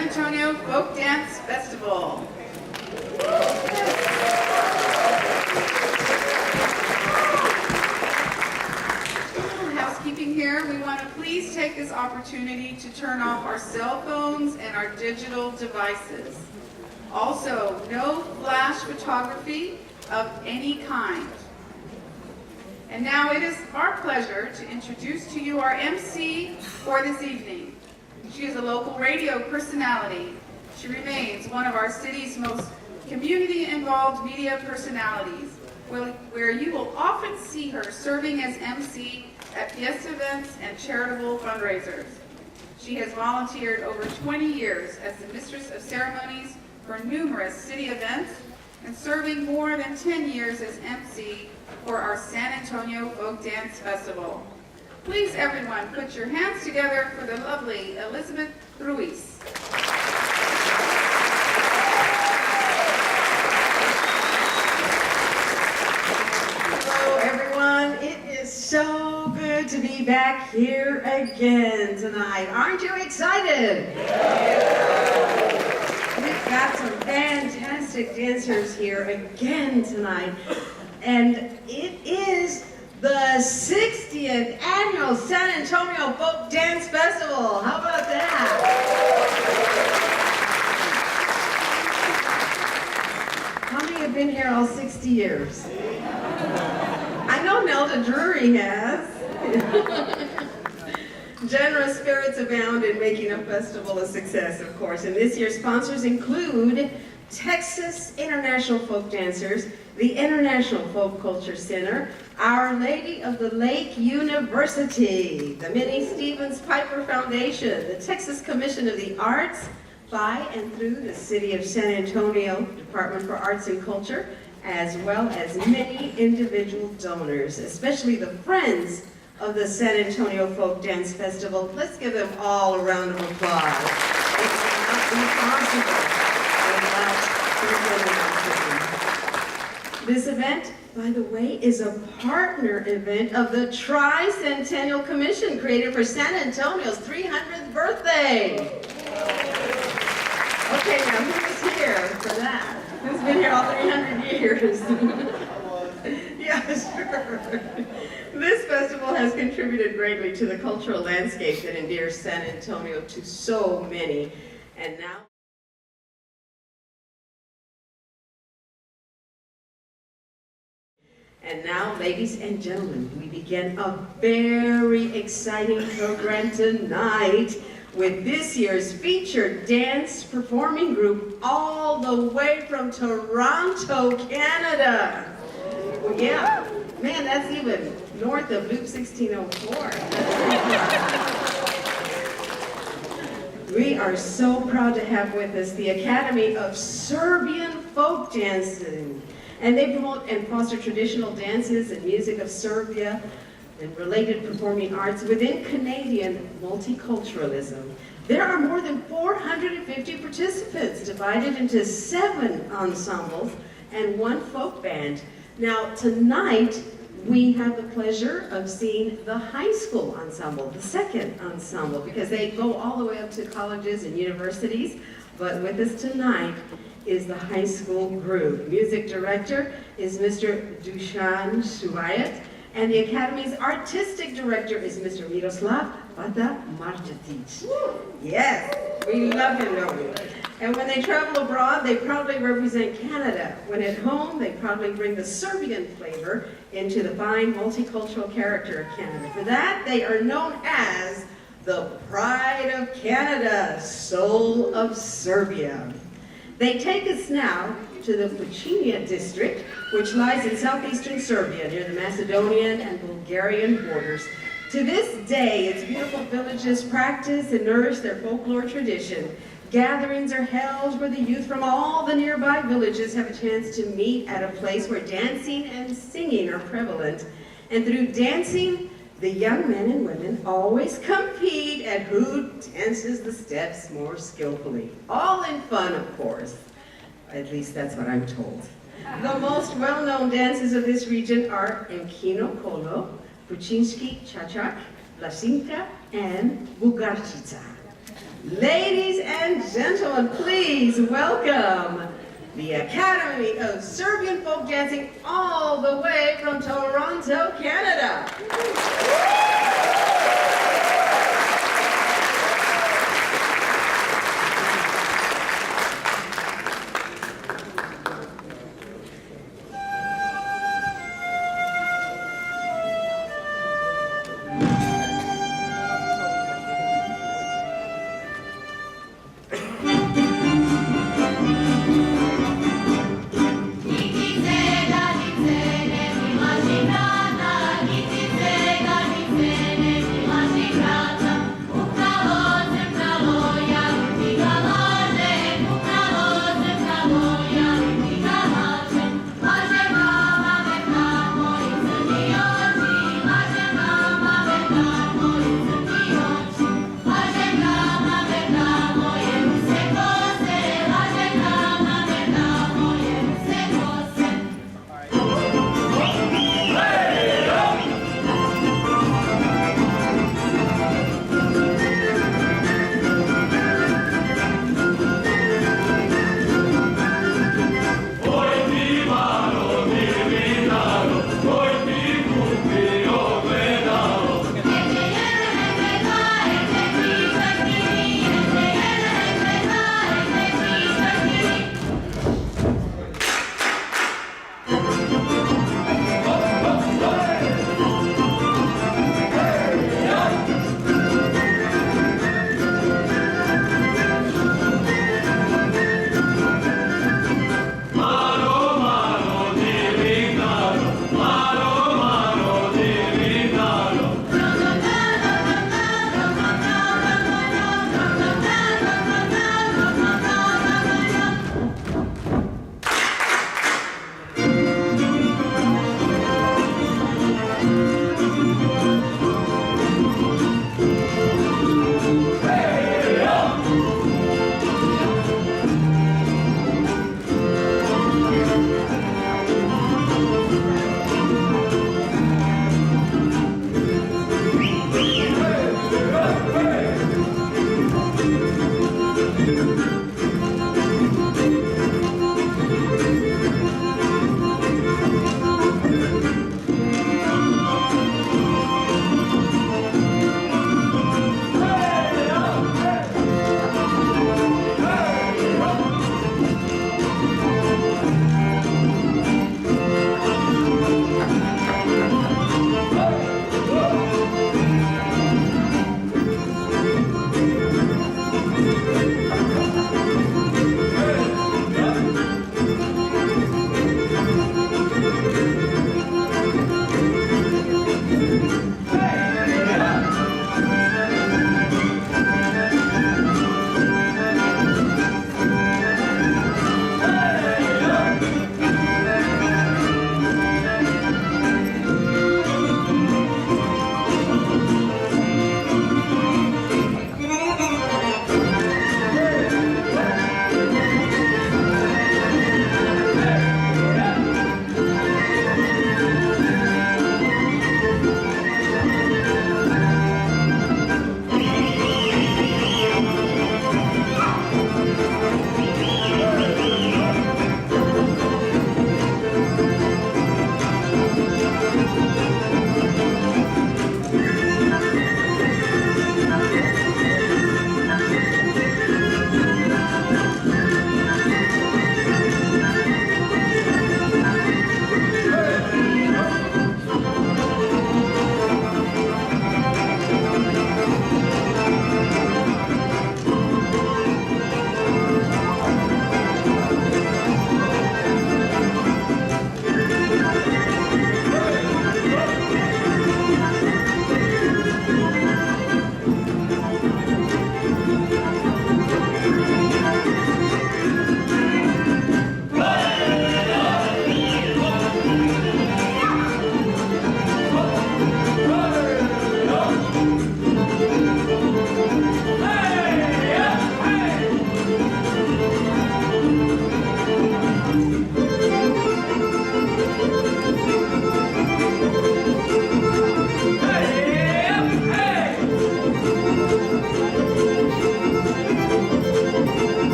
San Antonio Folk Dance Festival. Housekeeping here, we want to please take this opportunity to turn off our cell phones and our digital devices. Also, no flash photography of any kind. And now it is our pleasure to introduce to you our MC for this evening. She is a local radio personality. She remains one of our city's most community-involved media personalities, where you will often see her serving as MC at fiesta events and charitable fundraisers. She has volunteered over 20 years as the Mistress of Ceremonies for numerous city events and serving more than 10 years as MC for our San Antonio Folk Dance Festival. Please, everyone, put your hands together for the lovely Elizabeth Ruiz. Hello, everyone. It is so good to be back here again tonight. Aren't you excited? We've got some fantastic dancers here again tonight. And it is the 60th annual San Antonio Folk Dance Festival. How about that? How many have been here all 60 years? I know Nelda Drury has. Generous spirits abound in making a festival a success, of course. And this year's sponsors include Texas International Folk Dancers, the International Folk Culture Center, Our Lady of the Lake University, the Minnie Stevens Piper Foundation, the Texas Commission of the Arts, by and through the City of San Antonio Department for Arts and Culture, as well as many individual donors, especially the Friends of the San Antonio Folk Dance Festival. Let's give them all a round of applause. It would not be possible without their. This event, by the way, is a partner event of the Tricentennial Commission created for San Antonio's 300th birthday. Okay, now who's here for that? Who's been here all 300 years? Yeah, sure. This festival has contributed greatly to the cultural landscape that endears San Antonio to so many. And now, ladies and gentlemen, we begin a very exciting program tonight with this year's featured dance performing group all the way from Toronto, Canada. Well, yeah, man, that's even north of Loop 1604. We are so proud to have with us the Academy of Serbian Folk Dancing. And they promote and foster traditional dances and music of Serbia and related performing arts within Canadian multiculturalism. There are more than 450 participants divided into 7 ensembles and 1 folk band. Now tonight we have the pleasure of seeing the high school ensemble, the second ensemble, because they go all the way up to colleges and universities. But with us tonight is the high school group. Music director is Mr. Dusan Shuvayat, and the Academy's artistic director is Mr. Miroslav Vada Marjetic. Yes, we love him, don't we? And when they travel abroad, they proudly represent Canada. When at home, they proudly bring the Serbian flavor into the fine multicultural character of Canada. For that, they are known as the Pride of Canada, Soul of Serbia. They take us now to the Pcinja district, which lies in southeastern Serbia near the Macedonian and Bulgarian borders. To this day, its beautiful villages practice and nourish their folklore tradition. Gatherings are held where the youth from all the nearby villages have a chance to meet at a place where dancing and singing are prevalent. And through dancing, the young men and women always compete at who dances the steps more skillfully. All in fun, of course. At least that's what I'm told. The most well-known dances of this region are Mkino Kolo, Puchinski Chachak, Lasinka, and Bugarčica. Ladies and gentlemen, please welcome the Academy of Serbian Folk Dancing all the way from Toronto, Canada. Imagina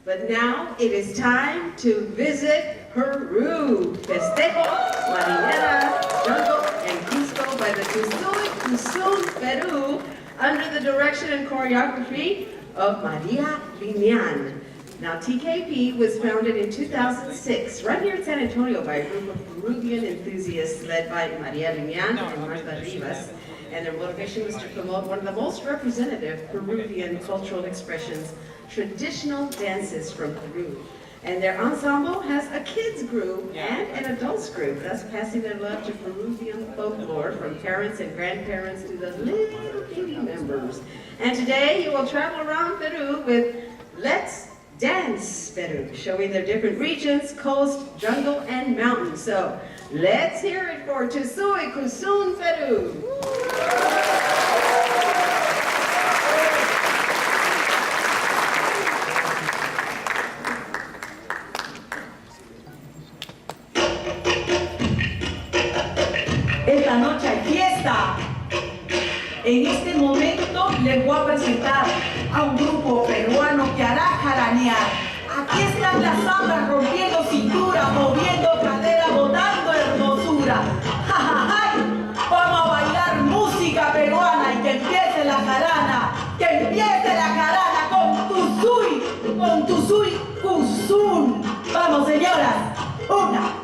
But now it is time to visit Peru. Festejo, Marinera, Jungle, and Cuzco by the Tusuy, Kusun, Peru, under the direction and choreography of Maria Liñán. Now, TKP was founded in 2006, right here in San Antonio, by a group of Peruvian enthusiasts led by Maria Liñán and Martha Rivas. And their motivation was to promote one of the most representative Peruvian cultural expressions, traditional dances from Peru. And their ensemble has a kids group and an adults group, thus passing their love to Peruvian folklore from parents and grandparents to the little baby members. And today you will travel around Peru with Let's Dance Peru, showing their different regions, coast, jungle, and mountains. So let's hear it for Tusuy, Kusun, Peru. Esta noche hay fiesta. En este momento les voy a presentar a un grupo peruano que hará jaranear. Aquí están las zambras rompiendo cintura, moviendo cadera, botando hermosura. ¡Ja, ja, ja! Vamos a bailar música peruana y que empiece la jarana. Que empiece la jarana con Tusuy, Kusun. Vamos, señoras. Una.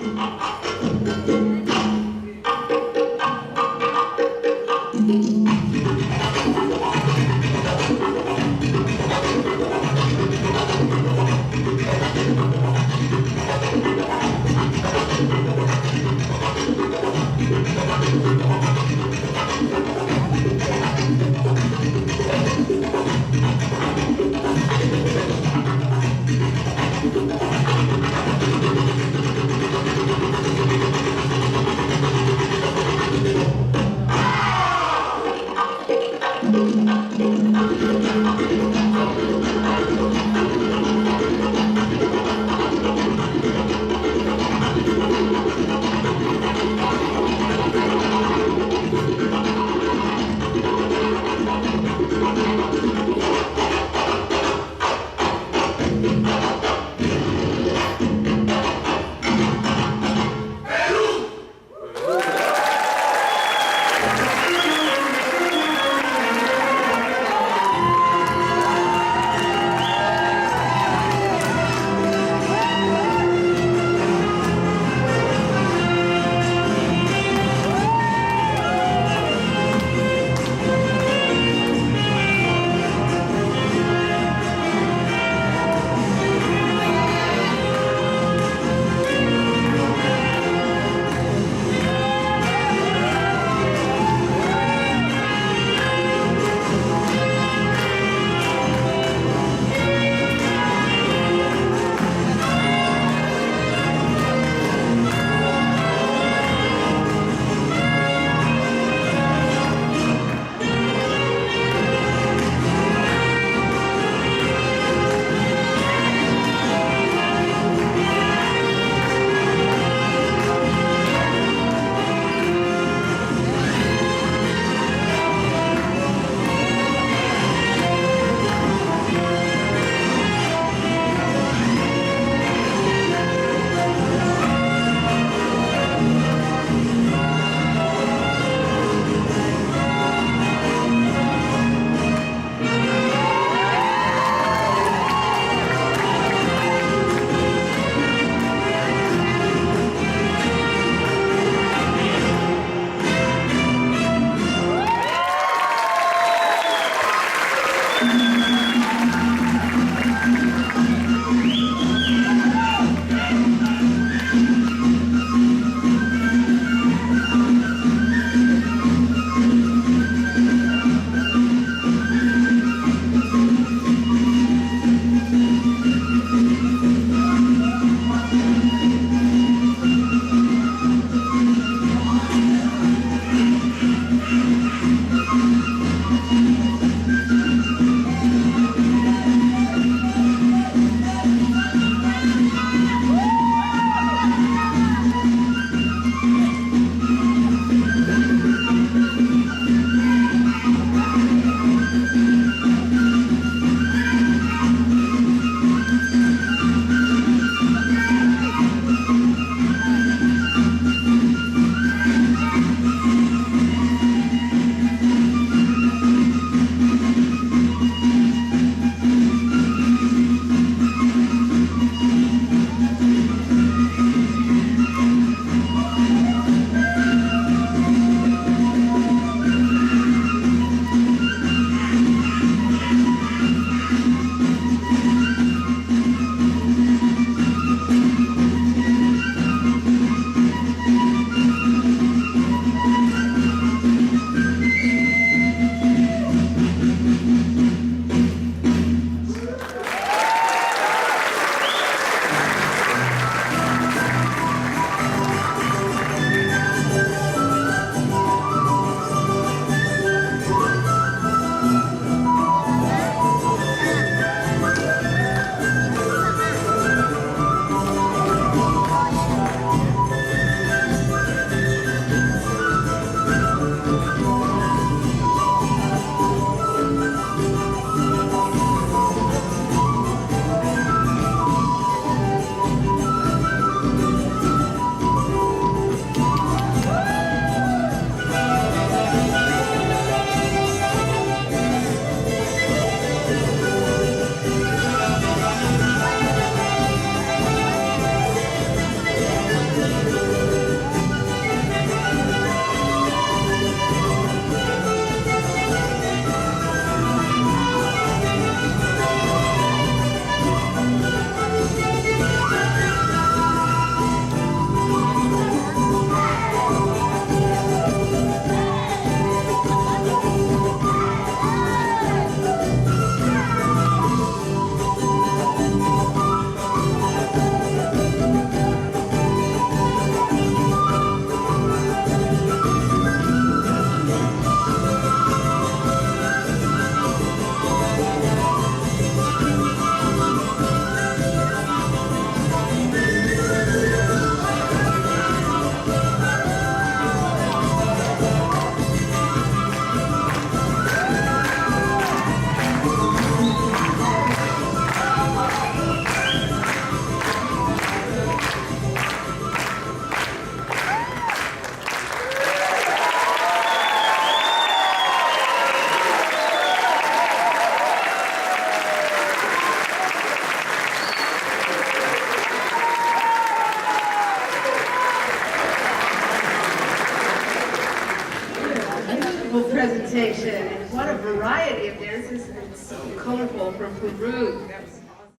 presentation. And what a variety of dances, and so colorful from Peru. That was awesome.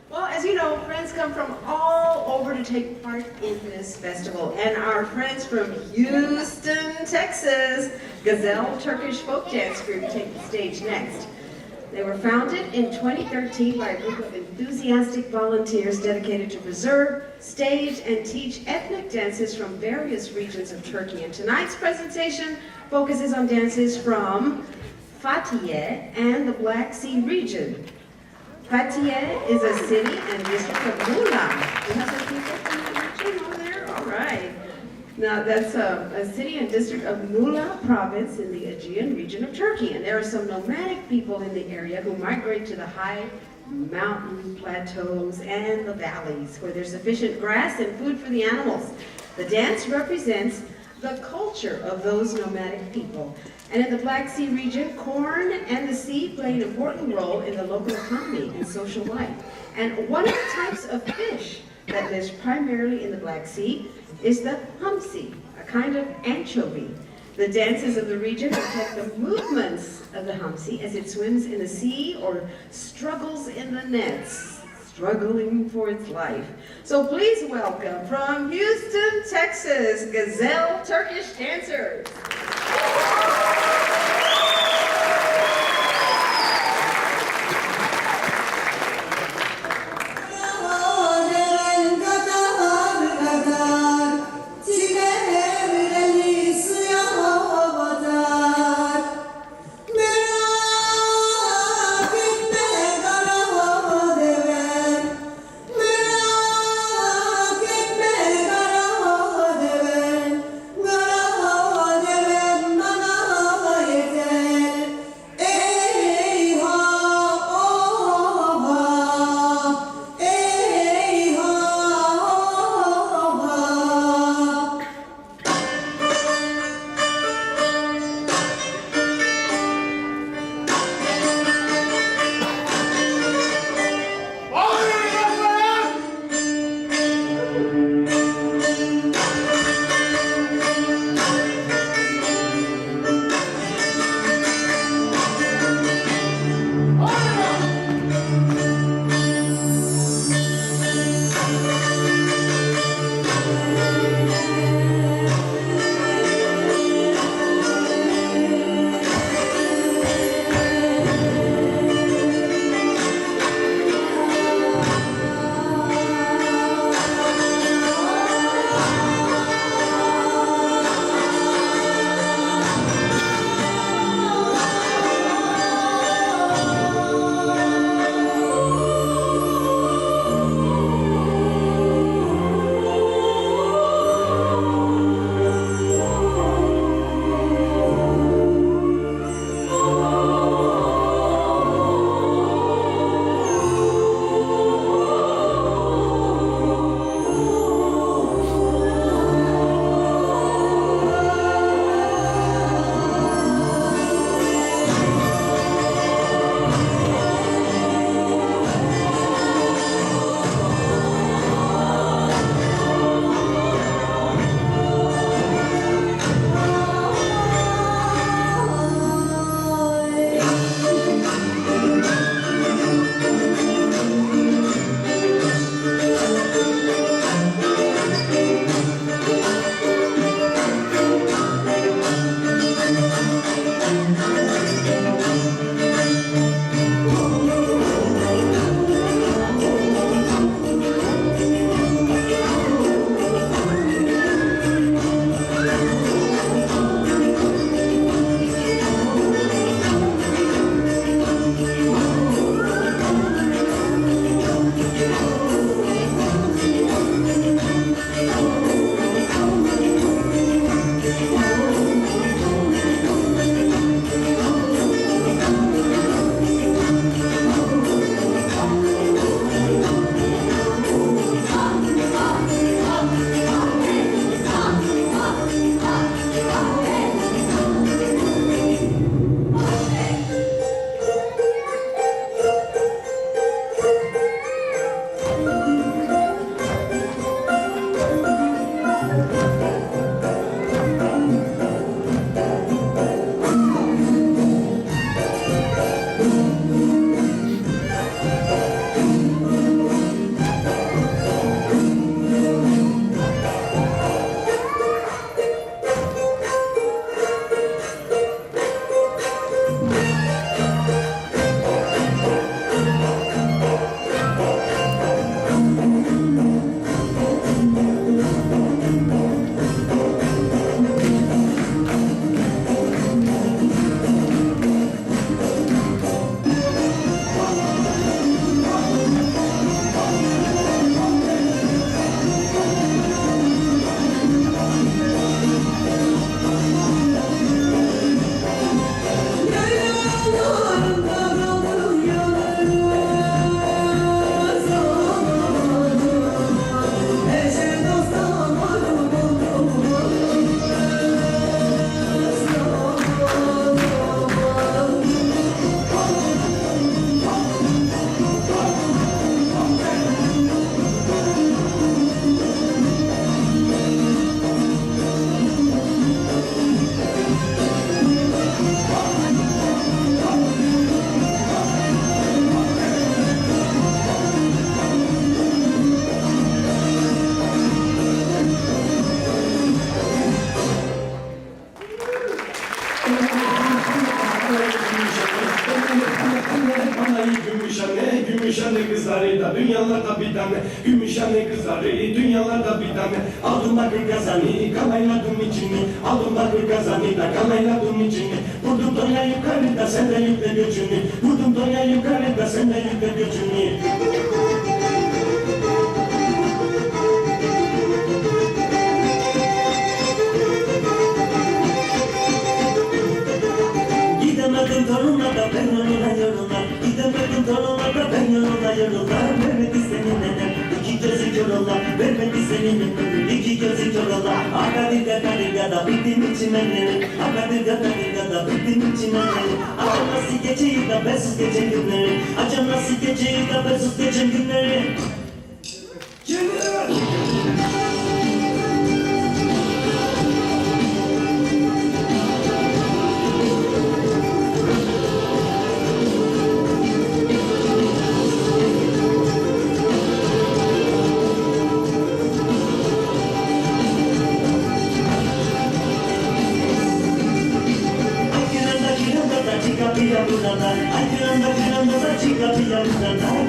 Well, as you know, friends come from all over to take part in this festival. And our friends from Houston, Texas, Gazelle Turkish folk dance group take the stage next. They were founded in 2013 by a group of enthusiastic volunteers dedicated to preserve, stage, and teach ethnic dances from various regions of Turkey. And tonight's presentation focuses on dances from Fethiye and the Black Sea region. Fethiye is a city and district of Muğla. We have some people from the region over there? All right. Now, that's a city and district of Muğla province in the Aegean region of Turkey. And there are some nomadic people in the area who migrate to the high mountain plateaus and the valleys where there's sufficient grass and food for the animals. The dance represents the culture of those nomadic people. And in the Black Sea region, corn and the sea play an important role in the local economy and social life. And one of the types of fish that lives primarily in the Black Sea is the hamsi, a kind of anchovy. The dances of the region reflect the movements of the hamsi as it swims in the sea or struggles in the nets, struggling for its life. So please welcome from Houston, Texas, Gazelle Turkish Dancers. kazani kızları, dünyalarda bir tane. Aldım bakır kazani, kamayladım içini. Aldım bakır kazani da kamayladım içini. Vurdum doya yukarıda, sen de yükle göçünü. Vurdum doya yukarıda, sen de yükle göçünü. Gidemedim toruna da ben yoluna yoluna. Gidemedim toruna da ben yoluna yoluna. Vermedi senin neden, iki gözü kör ola. Vermedi senin neden, iki gözü kör ola. Akadirga da bittim içimenden. Akadirga da bittim içimenden. Acım nasıl geçeyim da bensiz geçen günleri. Acım nasıl geçeyim da bensiz geçen günleri.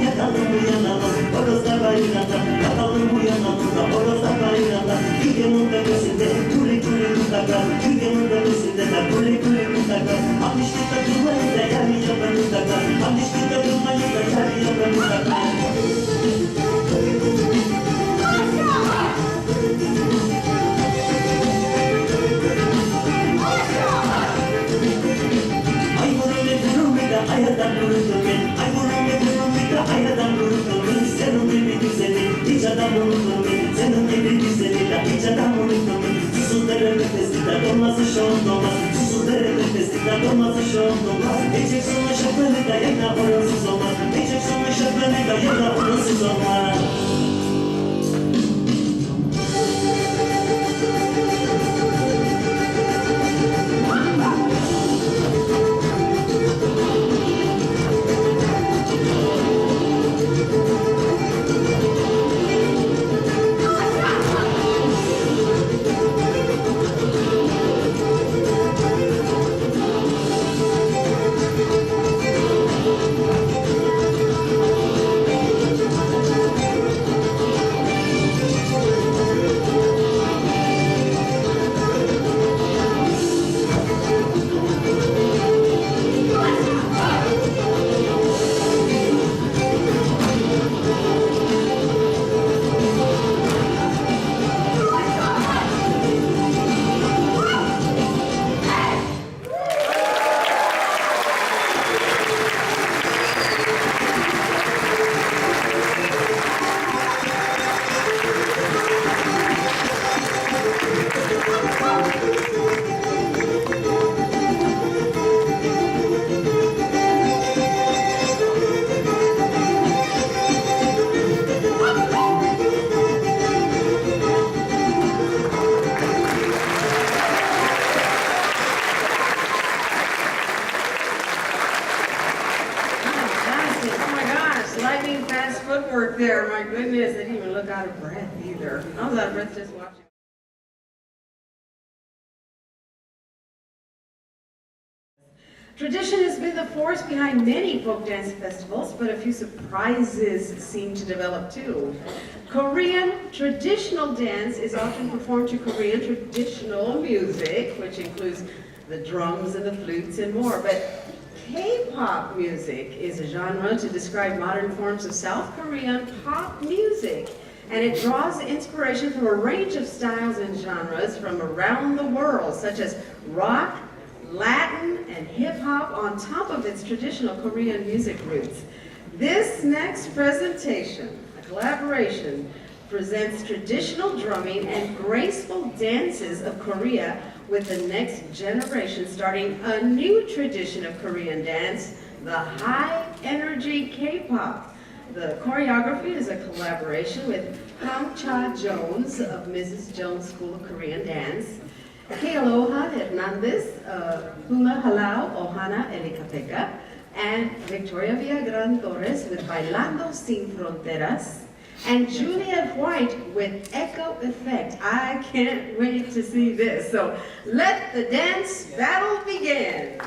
Yatalım uyanalım, horozlar bayrağında. Yatalım uyanalım da horozlar bayrağında. Yügenin bebesinde kule kule mutlaka. Yügenin bebesinde de kule kule mutlaka. Alıştıkta durmayı da yarı yapan mutlaka. Alıştıkta durmayı da yarı yapan mutlaka. Ay vurulme durulme da ayadan vurulme. Ay vurulme durulme da ayadan vurulme. Senin gibi güzeli hiç adam unutulme. Senin gibi güzeli de hiç adam unutulme. Susuz dere nefesi de dolması şoğun dolmaz. Susuz dere nefesi de dolması şoğun dolmaz. Ecek sonuna şapkanı da yana horonsuz olmaz. Ecek sonuna şapkanı da yana horonsuz olmaz. There, my goodness, I didn't even look out of breath either. I was out of breath just watching. Tradition has been the force behind many folk dance festivals, but a few surprises seem to develop too. Korean traditional dance is often performed to Korean traditional music, which includes the drums and the flutes and more. But K-pop music is a genre to describe modern forms of South Korean pop music, and it draws inspiration from a range of styles and genres from around the world, such as rock, Latin, and hip-hop on top of its traditional Korean music roots. This next presentation, a collaboration, presents traditional drumming and graceful dances of Korea with the next generation, starting a new tradition of Korean dance, the high-energy K-pop. The choreography is a collaboration with Hang Cha Jones of Mrs. Jones School of Korean Dance, Kealoha Hernandez, Hula Halau Ohana Elikapeka, and Victoria Villagran Torres with Bailando Sin Fronteras, and Juliet White with Echo Effect. I can't wait to see this. So let the dance battle begin.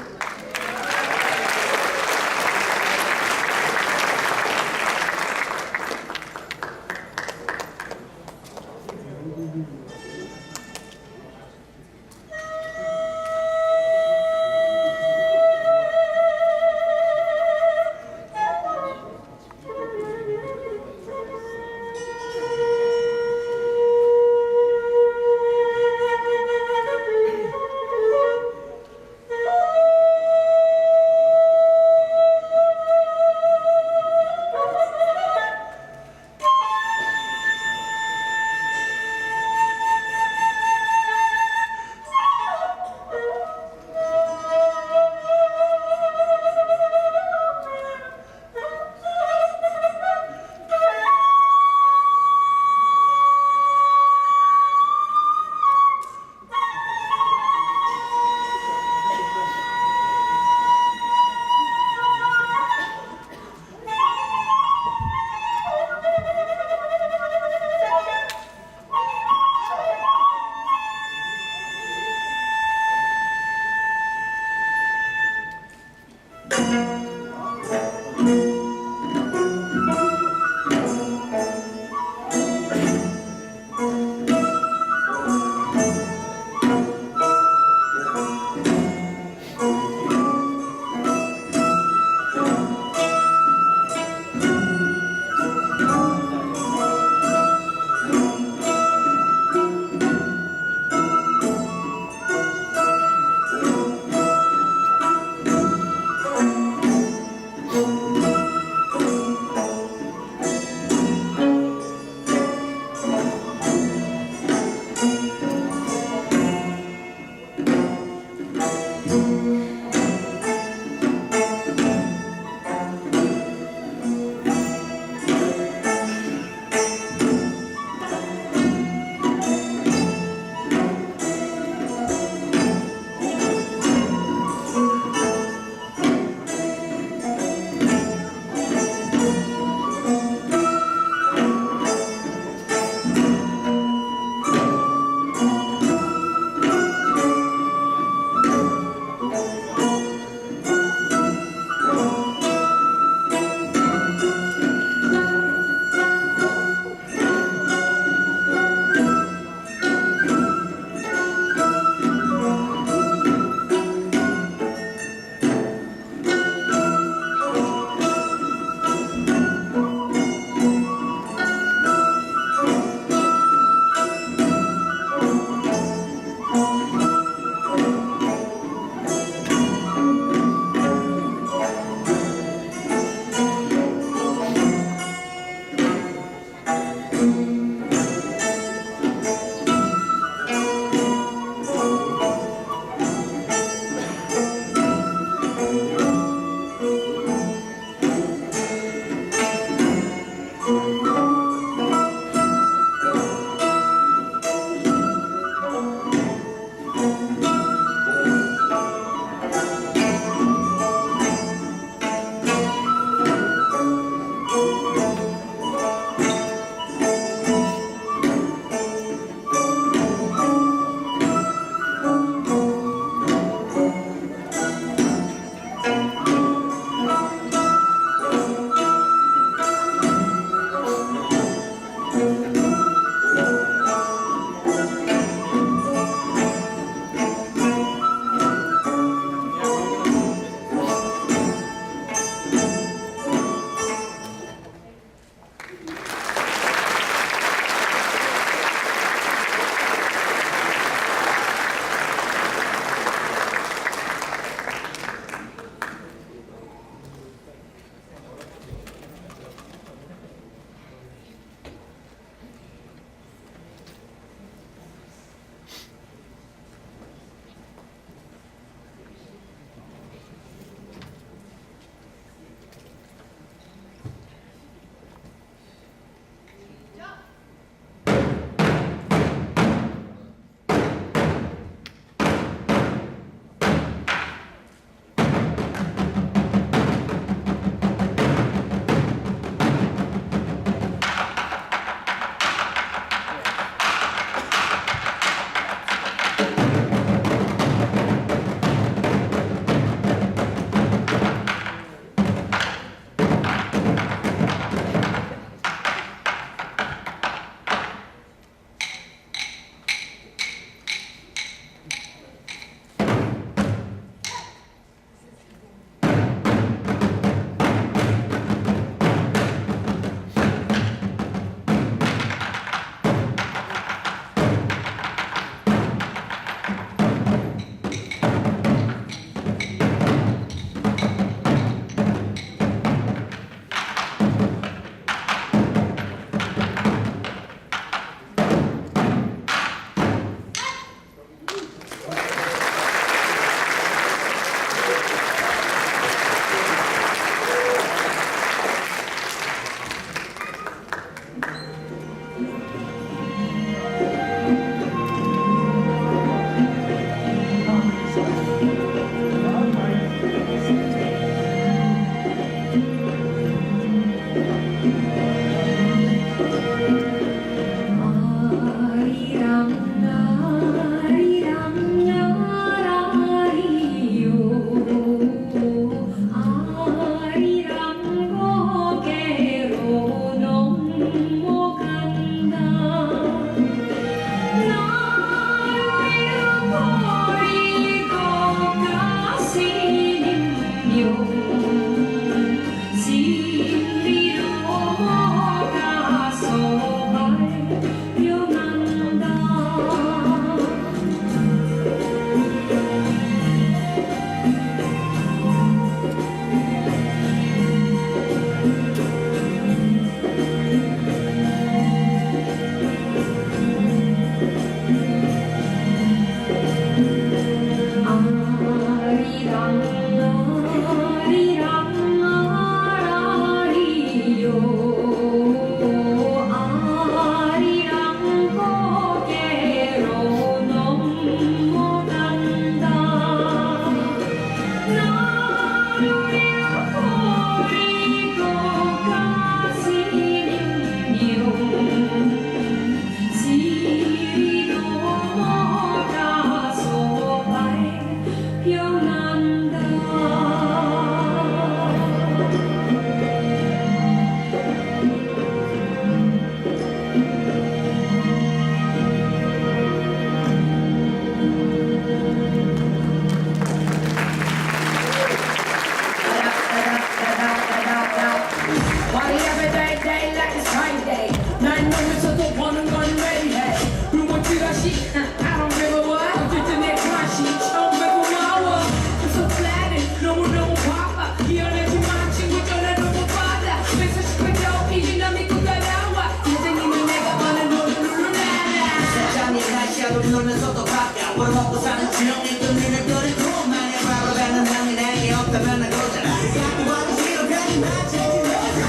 우리 노래 속도 바뀌어 뭘 먹고 사는 중이 또 눈에 떠는 꿈만이 바로 가는 남이 내게 없다면 난 고자라 자꾸 와도 싫어 괜히 나 챙기려자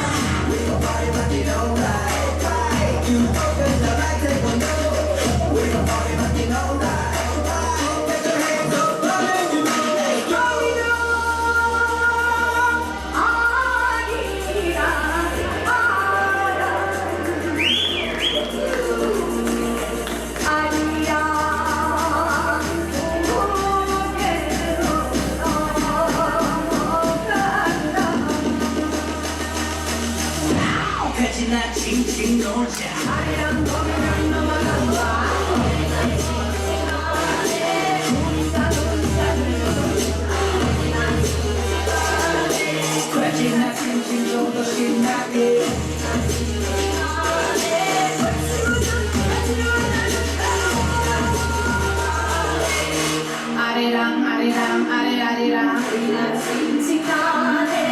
We gon' party party no lie You open the light take one no We gon' party party no lie Get your hands up and you know they going on 같이 나 칭칭 놀자 아리랑 거리를 넘어간다 같이 나 칭칭 좀더 신나게 아리랑 아리랑 아리아리랑 우리는 칭칭하네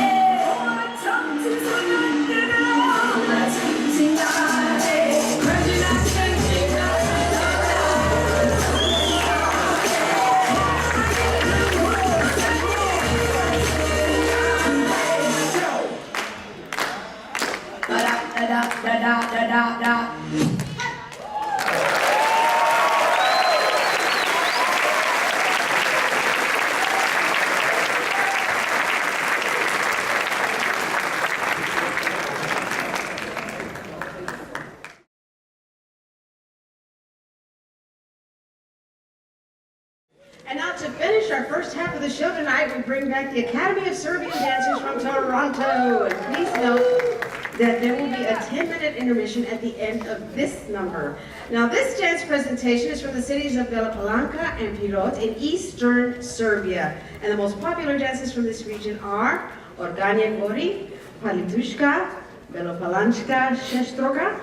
And now to finish our first half of the show tonight, we bring back the Academy of Serbian Dancers from Toronto. And please note that there will be a 10-minute intermission at the end of this number. Now this dance presentation is from the cities of Bela Palanka and Pirot in eastern Serbia. And the most popular dances from this region are Organje Gori, Palitushka, Bela Palanka, Šestorka,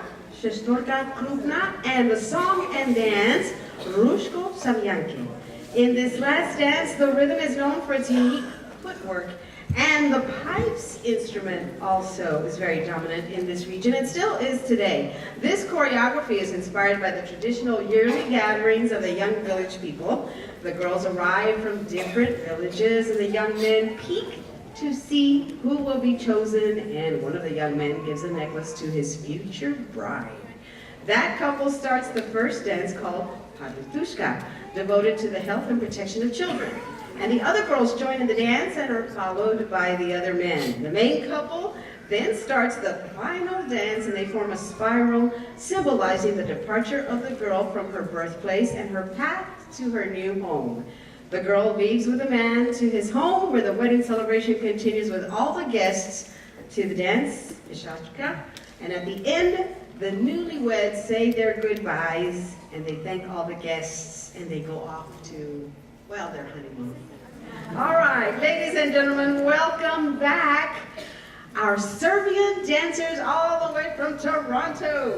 Krupna, and the song and dance Rushko Samyanki. In this last dance, the rhythm is known for its unique footwork, and the pipes instrument also is very dominant in this region and still is today. This choreography is inspired by the traditional yearly gatherings of the young village people. The girls arrive from different villages and the young men peek to see who will be chosen, and one of the young men gives a necklace to his future bride. That couple starts the first dance called Palitushka, devoted to the health and protection of children. And the other girls join in the dance and are followed by the other men. The main couple then starts the final dance, and they form a spiral symbolizing the departure of the girl from her birthplace and her path to her new home. The girl leaves with the man to his home, where the wedding celebration continues with all the guests to the dance, Ishashka, and at the end, the newlyweds say their goodbyes, and they thank all the guests, and they go off to, well, their honeymoon. All right, ladies and gentlemen, welcome back. Our Serbian dancers all the way from Toronto.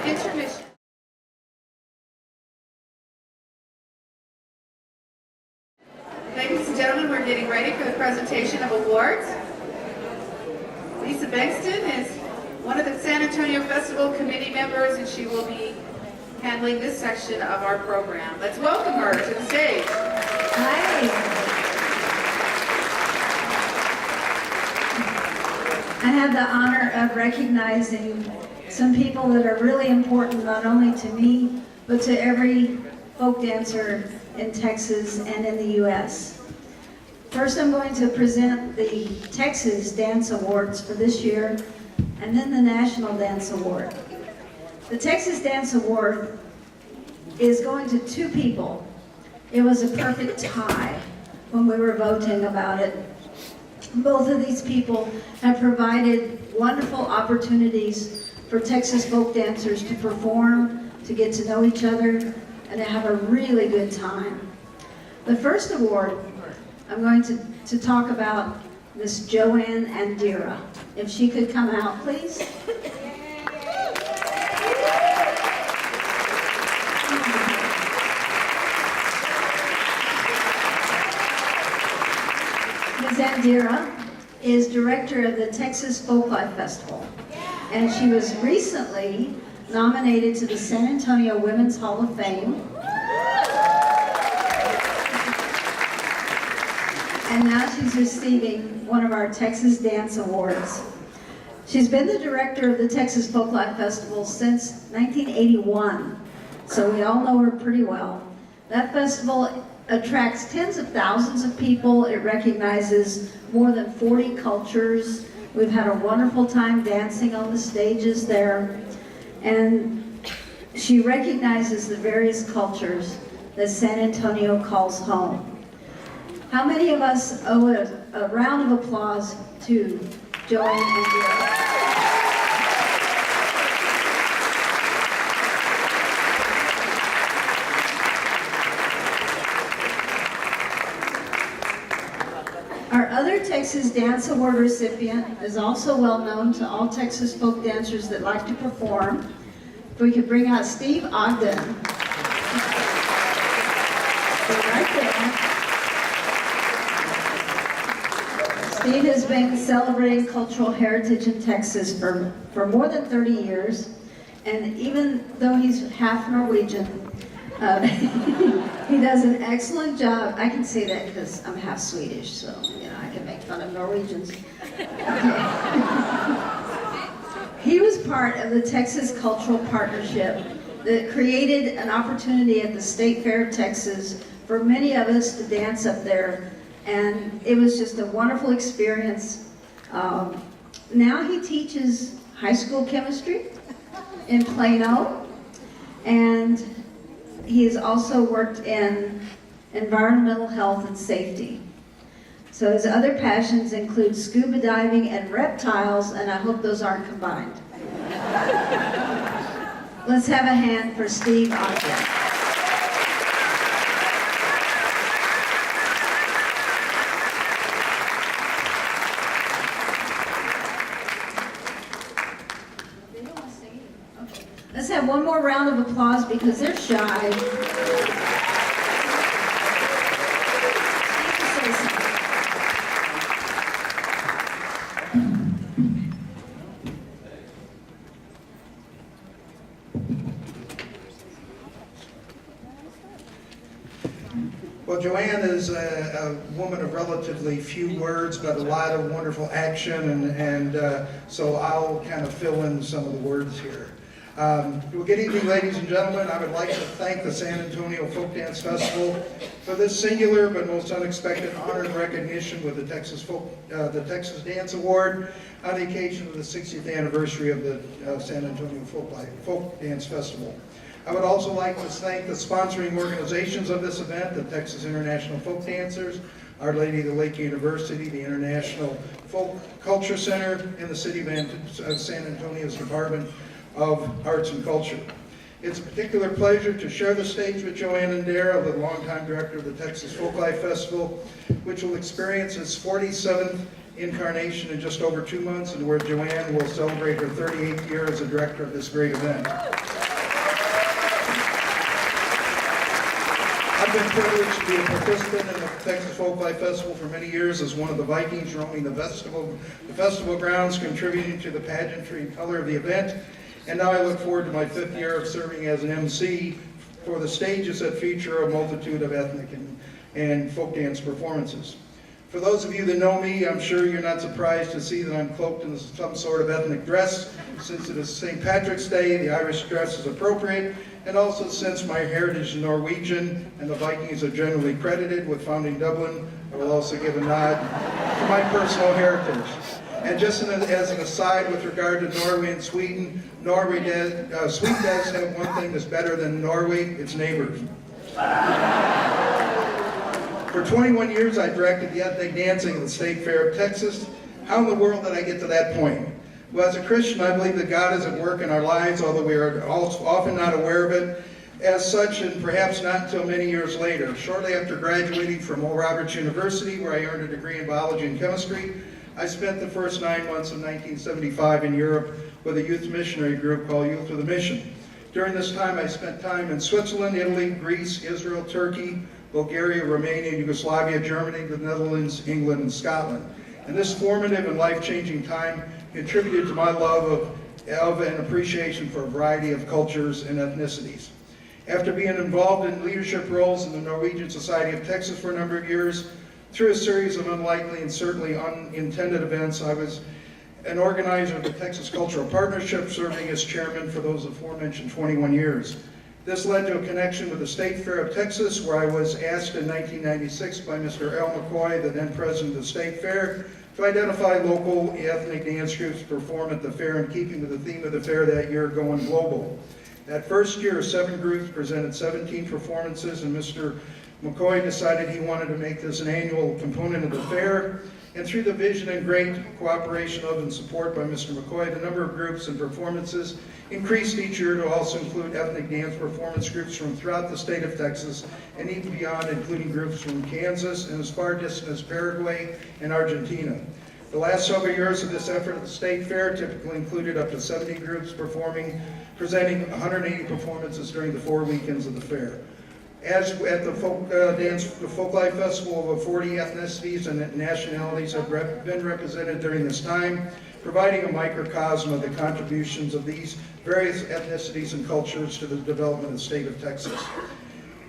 intermission. Ladies and gentlemen, we're getting ready for the presentation of awards. Lisa Bengston is one of the San Antonio Festival committee members, and she will be handling this section of our program. Let's welcome her to the stage. Hi. I have the honor of recognizing some people that are really important, not only to me, but to every folk dancer in Texas and in the U.S. First, I'm going to present the Texas Dance Awards for this year, and then the National Dance Award. The Texas Dance Award is going to two people. It was a perfect tie when we were voting about it. Both of these people have provided wonderful opportunities for Texas folk dancers to perform, to get to know each other, and to have a really good time. The first award, I'm going to talk about Miss Joanne Andira. If she could come out, please. Ms. Andira is director of the Texas Folklife Festival, and she was recently nominated to the San Antonio Women's Hall of Fame. And now she's receiving one of our Texas Dance Awards. She's been the director of the Texas Folklife Festival since 1981, so we all know her pretty well. That festival attracts tens of thousands of people. It recognizes more than 40 cultures. We've had a wonderful time dancing on the stages there. And she recognizes the various cultures that San Antonio calls home. How many of us owe a round of applause to Joanne Andira? Our other Texas Dance Award recipient is also well known to all Texas folk dancers that like to perform. If we could bring out Steve Ogden. Right there. Steve has been celebrating cultural heritage in Texas for more than 30 years. And even though he's half Norwegian, he does an excellent job. I can say that because I'm half Swedish, so I can make fun of Norwegians. He was part of the Texas Cultural Partnership that created an opportunity at the State Fair of Texas for many of us to dance up there, and it was just a wonderful experience. Now he teaches high school chemistry in Plano, and he has also worked in environmental health and safety. So his other passions include scuba diving and reptiles, and I hope those aren't combined. Let's have a hand for Steve Ogden. Let's have one more round of applause because they're shy. Well, Joanne is a woman of relatively few words, but a lot of wonderful action, and so I'll kind of fill in some of the words here. Well, good evening, ladies and gentlemen. I would like to thank the San Antonio Folk Dance Festival for this singular but most unexpected honor and recognition with the Texas Dance Award on the occasion of the 60th anniversary of the San Antonio Folk Dance Festival. I would also like to thank the sponsoring organizations of this event, the Texas International Folk Dancers, Our Lady of the Lake University, the International Folk Culture Center, and the City of San Antonio's Department of Arts and Culture. It's a particular pleasure to share the stage with Joanne Andira, the longtime director of the Texas Folklife Festival, which will experience its 47th incarnation in just over 2 months, and where Joanne will celebrate her 38th year as a director of this great event. I've been privileged to be a participant in the Texas Folklife Festival for many years as one of the Vikings roaming the festival grounds, contributing to the pageantry and color of the event. And now I look forward to my 5th year of serving as an MC for the stages that feature a multitude of ethnic and folk dance performances. For those of you that know me, I'm sure you're not surprised to see that I'm cloaked in some sort of ethnic dress. Since it is St. Patrick's Day, the Irish dress is appropriate, and also since my heritage is Norwegian and the Vikings are generally credited with founding Dublin, I will also give a nod to my personal heritage. And just as an aside with regard to Norway and Sweden, Sweden does have one thing that's better than Norway, its neighbors. For 21 years, I directed the ethnic dancing at the State Fair of Texas. How in the world did I get to that point? Well, as a Christian, I believe that God is at work in our lives, although we are often not aware of it. As such, and perhaps not until many years later, shortly after graduating from Oral Roberts University, where I earned a degree in biology and chemistry, I spent the first 9 months of 1975 in Europe with a youth missionary group called Youth with a Mission. During this time, I spent time in Switzerland, Italy, Greece, Israel, Turkey, Bulgaria, Romania, Yugoslavia, Germany, the Netherlands, England, and Scotland. And this formative and life-changing time contributed to my love of and appreciation for a variety of cultures and ethnicities. After being involved in leadership roles in the Norwegian Society of Texas for a number of years, through a series of unlikely and certainly unintended events, I was an organizer of the Texas Cultural Partnership, serving as chairman for those aforementioned 21 years. This led to a connection with the State Fair of Texas, where I was asked in 1996 by Mr. Al McCoy, the then president of the State Fair, to identify local ethnic dance groups to perform at the fair in keeping with the theme of the fair that year, Going Global. That first year, 7 groups presented 17 performances, and Mr. McCoy decided he wanted to make this an annual component of the fair. And through the vision and great cooperation of and support by Mr. McCoy, the number of groups and performances increased each year to also include ethnic dance performance groups from throughout the state of Texas and even beyond, including groups from Kansas and as far distant as Paraguay and Argentina. The last several years of this effort at the State Fair typically included up to 70 groups presenting 180 performances during the 4 weekends of the fair. As at the Folklife Festival, over 40 ethnicities and nationalities have been represented during this time, providing a microcosm of the contributions of these various ethnicities and cultures to the development of the state of Texas.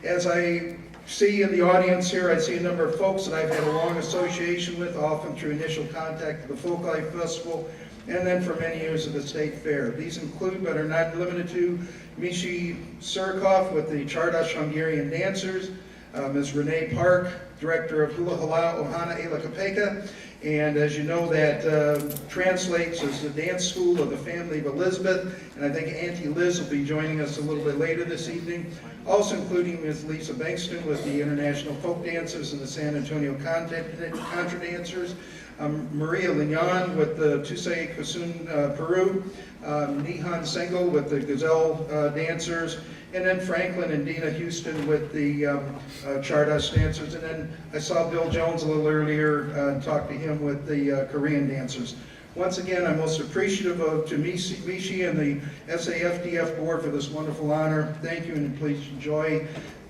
As I see in the audience here, I see a number of folks that I've had a long association with, often through initial contact at the Folklife Festival, and then for many years at the State Fair. These include, but are not limited to, Mishi Surikov with the Csárdás Hungarian Dancers, Ms. Renee Park, Director of Hula Hala Ohana Ela Kapeka, and as you know, that translates as the dance school of the family of Elizabeth, and I think Auntie Liz will be joining us a little bit later this evening. Also including Ms. Lisa Bankston with the International Folk Dancers and the San Antonio Contra Dancers, Maria Lignon with the Tusuy Kusun, Peru, Nihan Sengel with the Gazelle Dancers, and then Franklin and Dina Houston with the Csárdás Dancers, and then I saw Bill Jones a little earlier, talked to him with the Korean Dancers. Once again, I'm most appreciative to Mishi and the SAFDF board for this wonderful honor. Thank you, and please enjoy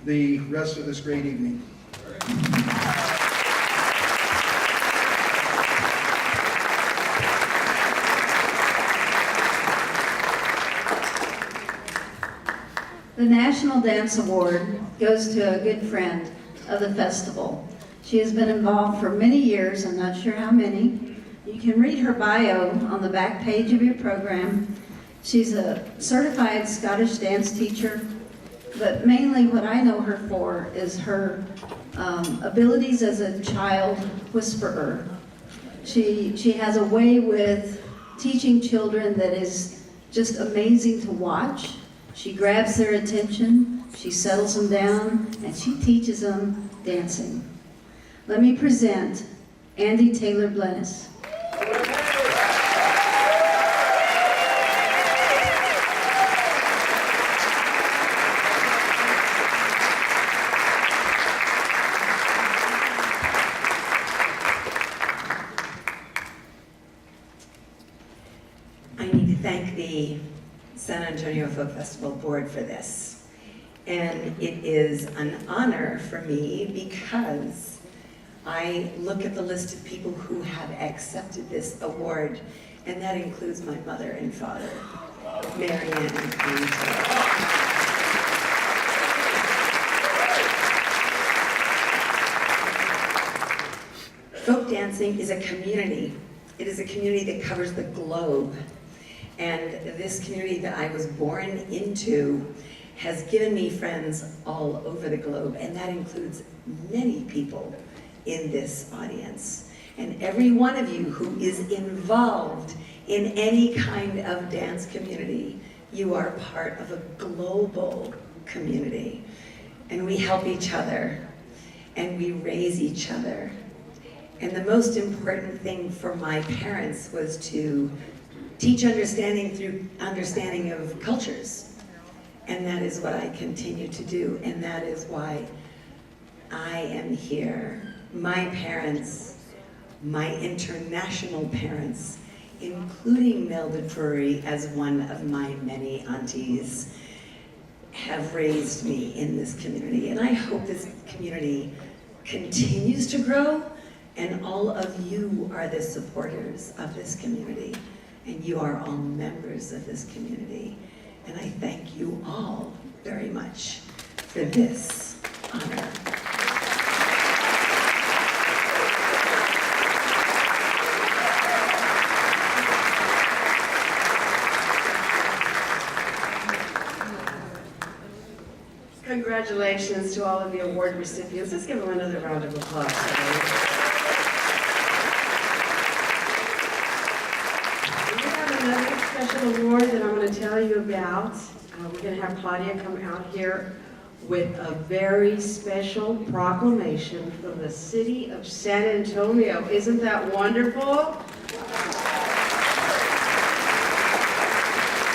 the rest of this great evening. The National Dance Award goes to a good friend of the festival. She has been involved for many years, I'm not sure how many. You can read her bio on the back page of your program. She's a certified Scottish dance teacher, but mainly what I know her for is her abilities as a child whisperer. She has a way with teaching children that is just amazing to watch. She grabs their attention, she settles them down, and she teaches them dancing. Let me present Andy Taylor Blennis. I need to thank the San Antonio Folk Festival Board for this. And it is an honor for me because I look at the list of people who have accepted this award, and that includes my mother and father, Marianne and Angela. Folk dancing is a community. It is a community that covers the globe. And this community that I was born into has given me friends all over the globe, and that includes many people in this audience. And every one of you who is involved in any kind of dance community, you are part of a global community. And we help each other, and we raise each other. And the most important thing for my parents was to teach understanding through understanding of cultures. And that is what I continue to do, and that is why I am here. My parents, my international parents, including Nelda Drury as one of my many aunties, have raised me in this community. And I hope this community continues to grow, and all of you are the supporters of this community, and you are all members of this community. And I thank you all very much for this honor. Congratulations to all of the award recipients. Let's give them another round of applause. We have another special award that I'm going to tell you about. We're going to have Claudia come out here with a very special proclamation from the city of San Antonio. Isn't that wonderful?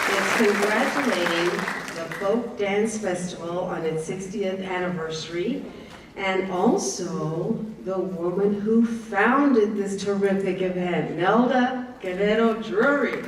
It's congratulating the Folk Dance Festival on its 60th anniversary, and also the woman who founded this terrific event, Nelda Guerrero Drury.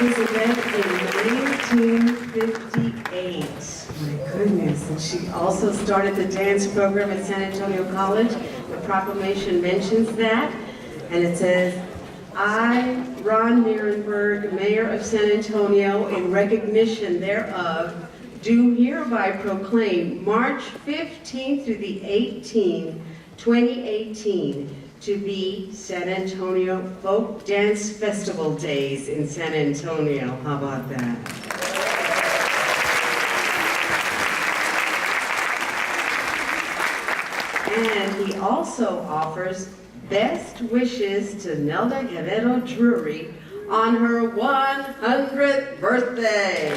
This event in 1958. My goodness. And she also started the dance program at San Antonio College. The proclamation mentions that. And it says, I, Ron Nierenberg, Mayor of San Antonio, in recognition thereof, do hereby proclaim March 15th through the 18th, 2018, to be San Antonio Folk Dance Festival Days in San Antonio. How about that? And he also offers best wishes to Nelda Guerrero Drury on her 100th birthday.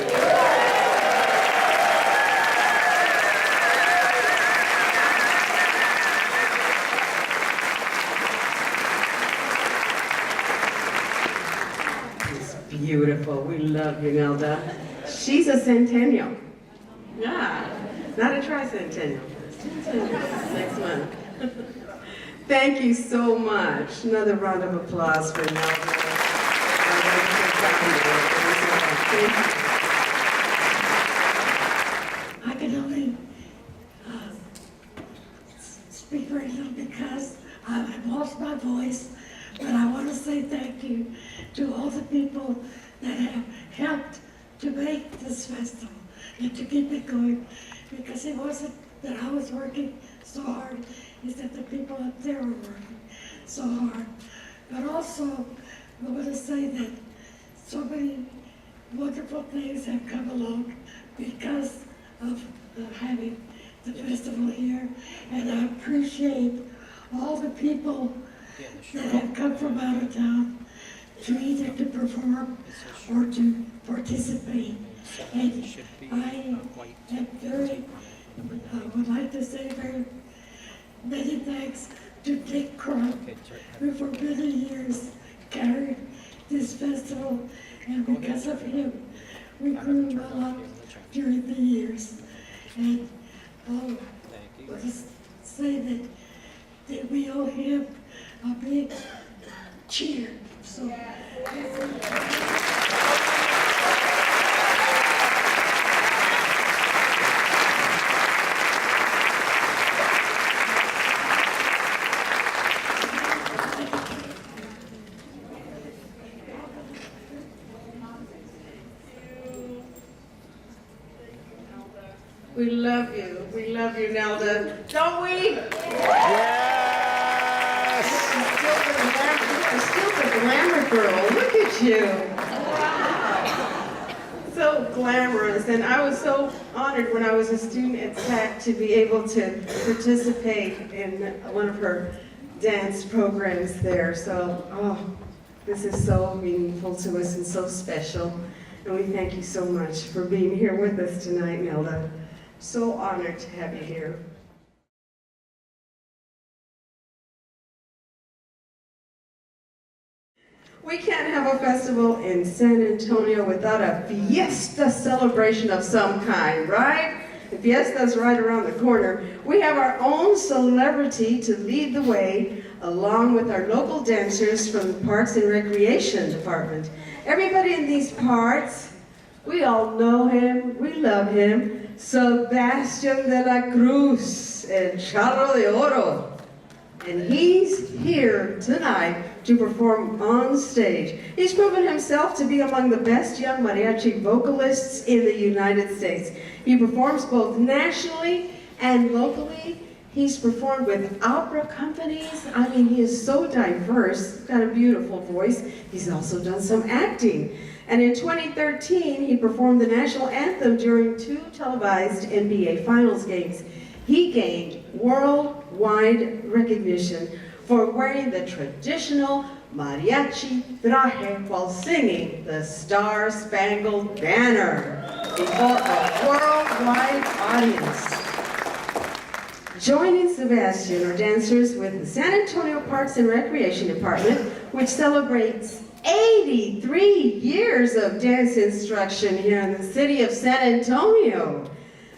Beautiful. We love you, Nelda. She's a centennial. Yeah, not a tricentennial. Next month. Thank you so much. Another round of applause for Nelda. I can only speak very little because I've lost my voice, but I want to say thank you to all the people that have helped to make this festival and to keep it going, because it wasn't that I was working so hard, it's that the people up there were working so hard. But also, I want to say that so many wonderful things have come along because of having the festival here, and I appreciate all the people that have come from out of town to either to perform or to participate And I am I would like to say very many thanks to Dick Crump, who for many years carried this festival, and because of him, we grew a lot during the years. And I'll just say that we owe him a big cheer. So. We love you, Nelda. Don't we? Yes! You're still the glamour girl. Look at you. So glamorous. And I was so honored when I was a student at SAC to be able to participate in one of her dance programs there. So, this is so meaningful to us and so special. And we thank you so much for being here with us tonight, Nelda. So honored to have you here. We can't have a festival in San Antonio without a fiesta celebration of some kind, right? The fiesta's right around the corner. We have our own celebrity to lead the way, along with our local dancers from the Parks and Recreation Department. Everybody in these parts, we all know him, we love him. Sebastien De La Cruz, El Charro de Oro. And he's here tonight to perform on stage. He's proven himself to be among the best young mariachi vocalists in the United States. He performs both nationally and locally. He's performed with opera companies. I mean, he is so diverse, got a beautiful voice. He's also done some acting. And in 2013, he performed the national anthem during 2 televised NBA Finals games. He gained worldwide recognition for wearing the traditional mariachi traje while singing the Star-Spangled Banner before a worldwide audience. Joining Sebastien are dancers with the San Antonio Parks and Recreation Department, which celebrates 83 years of dance instruction here in the city of San Antonio.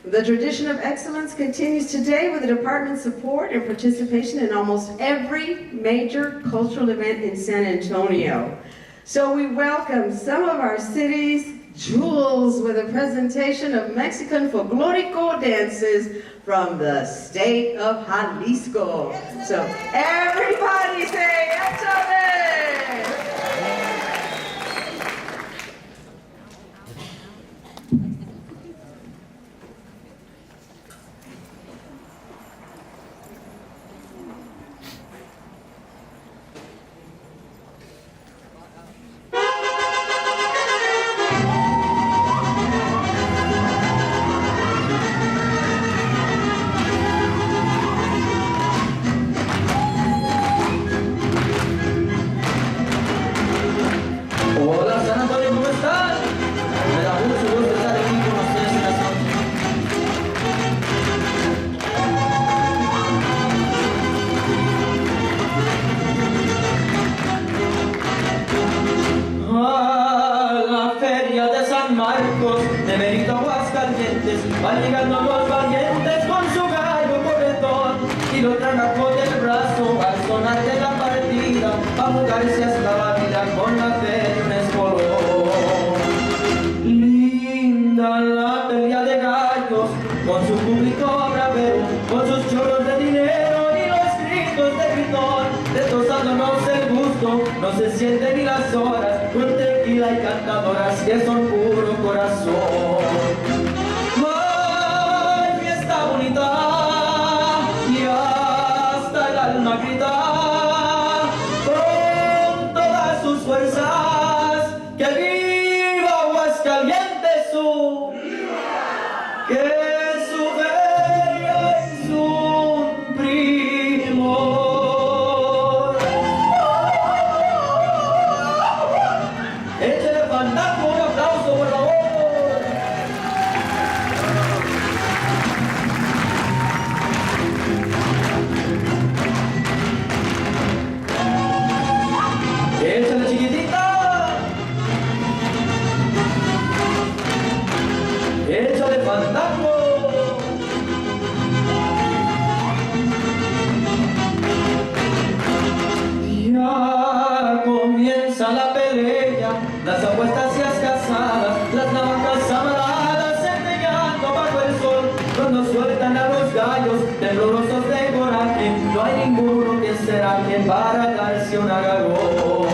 The tradition of excellence continues today with the department's support and participation in almost every major cultural event in San Antonio. So we welcome some of our city's jewels with a presentation of Mexican folklorico dances from the state of Jalisco. So everybody say, échale! Van llegando los valientes con su gallo corredor y lo traen bajo del brazo al sonar de la partida, a jugarse hasta la vida con la fe de un espolón. Linda la pelea de gallos, con su público bravero, con sus chorros de dinero y los gritos de gritón, destrozándonos el gusto, no se sienten ni las horas, con tequila y cantadoras que son puro corazón. Y hasta el alma grita con todas sus fuerzas que viva Aguascalientes su, que su feria es un primor. Échale fandango, un aplauso por favor. estancias casadas, las navajas amaradas centelleando bajo el sol. Cuando sueltan a los gallos, temblorosos de coraje, no hay ninguno que será quien para darse un agarrón.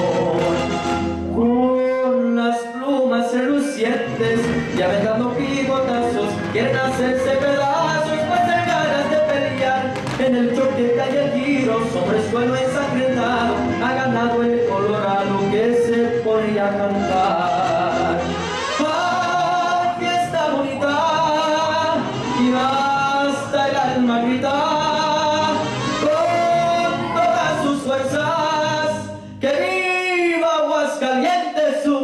Con las plumas relucientes y aventando picotazos, quieren hacerse pedazos, pues hay ganas de pelear. En el choque callejero, sobre el suelo ensangrentado, ha ganado el colorado que se pone a cantar. ¡Ah, fiesta bonita! Y hasta el alma grita con todas sus fuerzas que viva Aguascalientes su,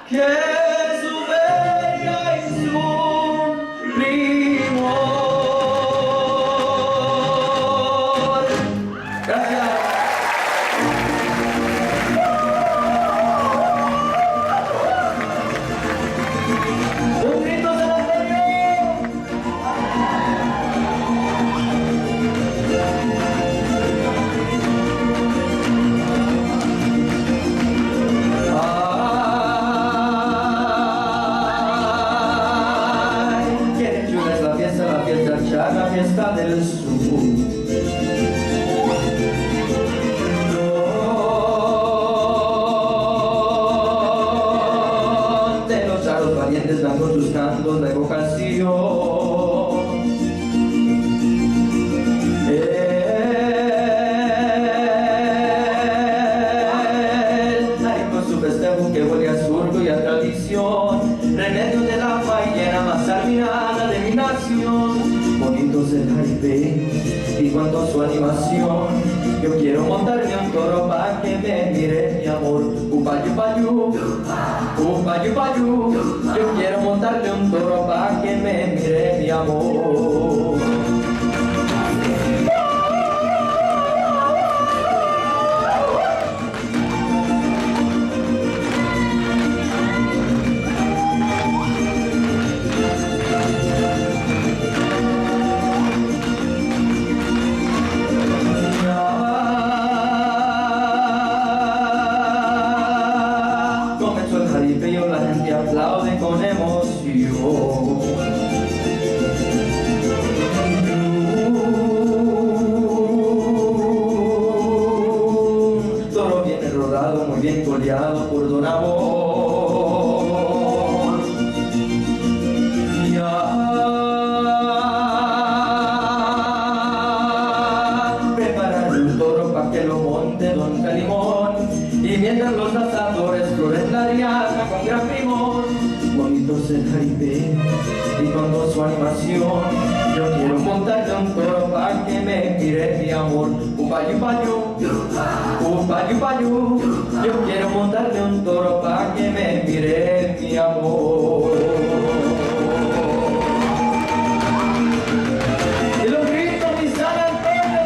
que su bella y su primor. Gracias. Un grito de la la fiesta del sur. Donde los charros valientes dan con sus cantos de evocación. El Taiko, su festejo que huele a surco y a tradición, remedio de la fallera más arminada de mi nación. Bonitos el Caribe y cuanto a su animación, yo quiero montarme un toro pa' que me mire mi amor. Upayu, payu, upayu, payu, yo quiero montarle un toro pa' que me mire mi amor. Aplaude con emoción. Toro viene rodado, muy bien coleado por don amor. Ya prepararle un toro pa' que lo monte don Calimón, y mientras los danzadores floren la riaza con gran primor. Bonitos el Caribe y con toda su animación, yo quiero montarle un toro pa' que me mire mi amor. Upayu, payu, upayu, payu, yo quiero montarle un toro pa' que me mire mi amor. Y los gritos mi San Antonio de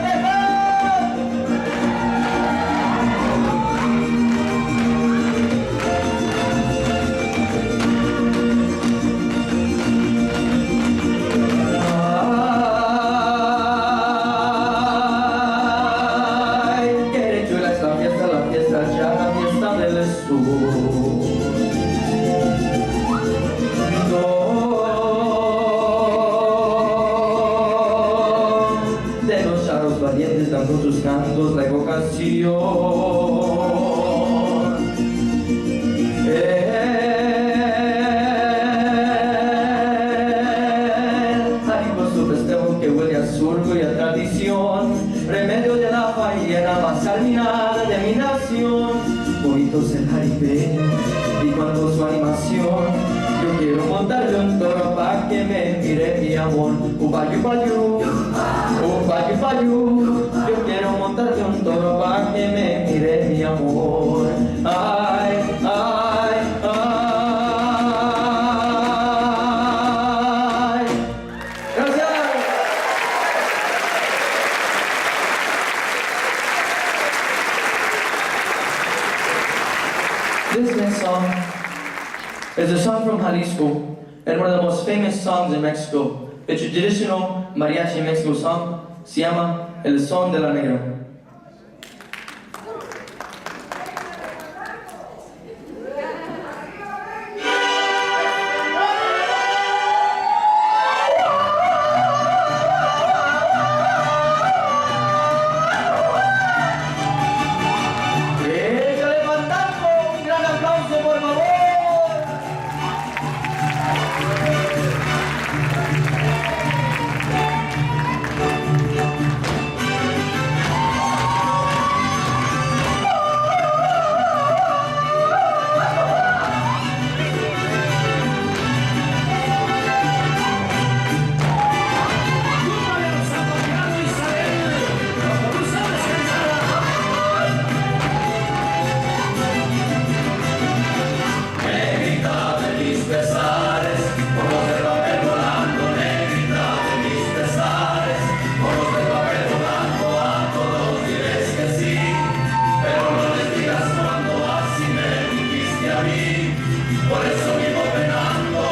con sus cantos la evocación. Taiko, su festejo que huele a surco y a tradición, remedio de la fallera más arminada de mi nación. Bonitos el Caribe y cuando su animación, yo quiero montarle un toro pa' que me mire mi amor. Upayu, payu, upayu, payu, yo quiero montarle un toro pa' que me mire mi amor. Ay, ay, ay. Gracias. This next song is a song from Jalisco and one of the most famous songs in Mexico. It's a traditional mariachi Mexico song. Se llama El Son de la Negra. mí, por eso vivo penando.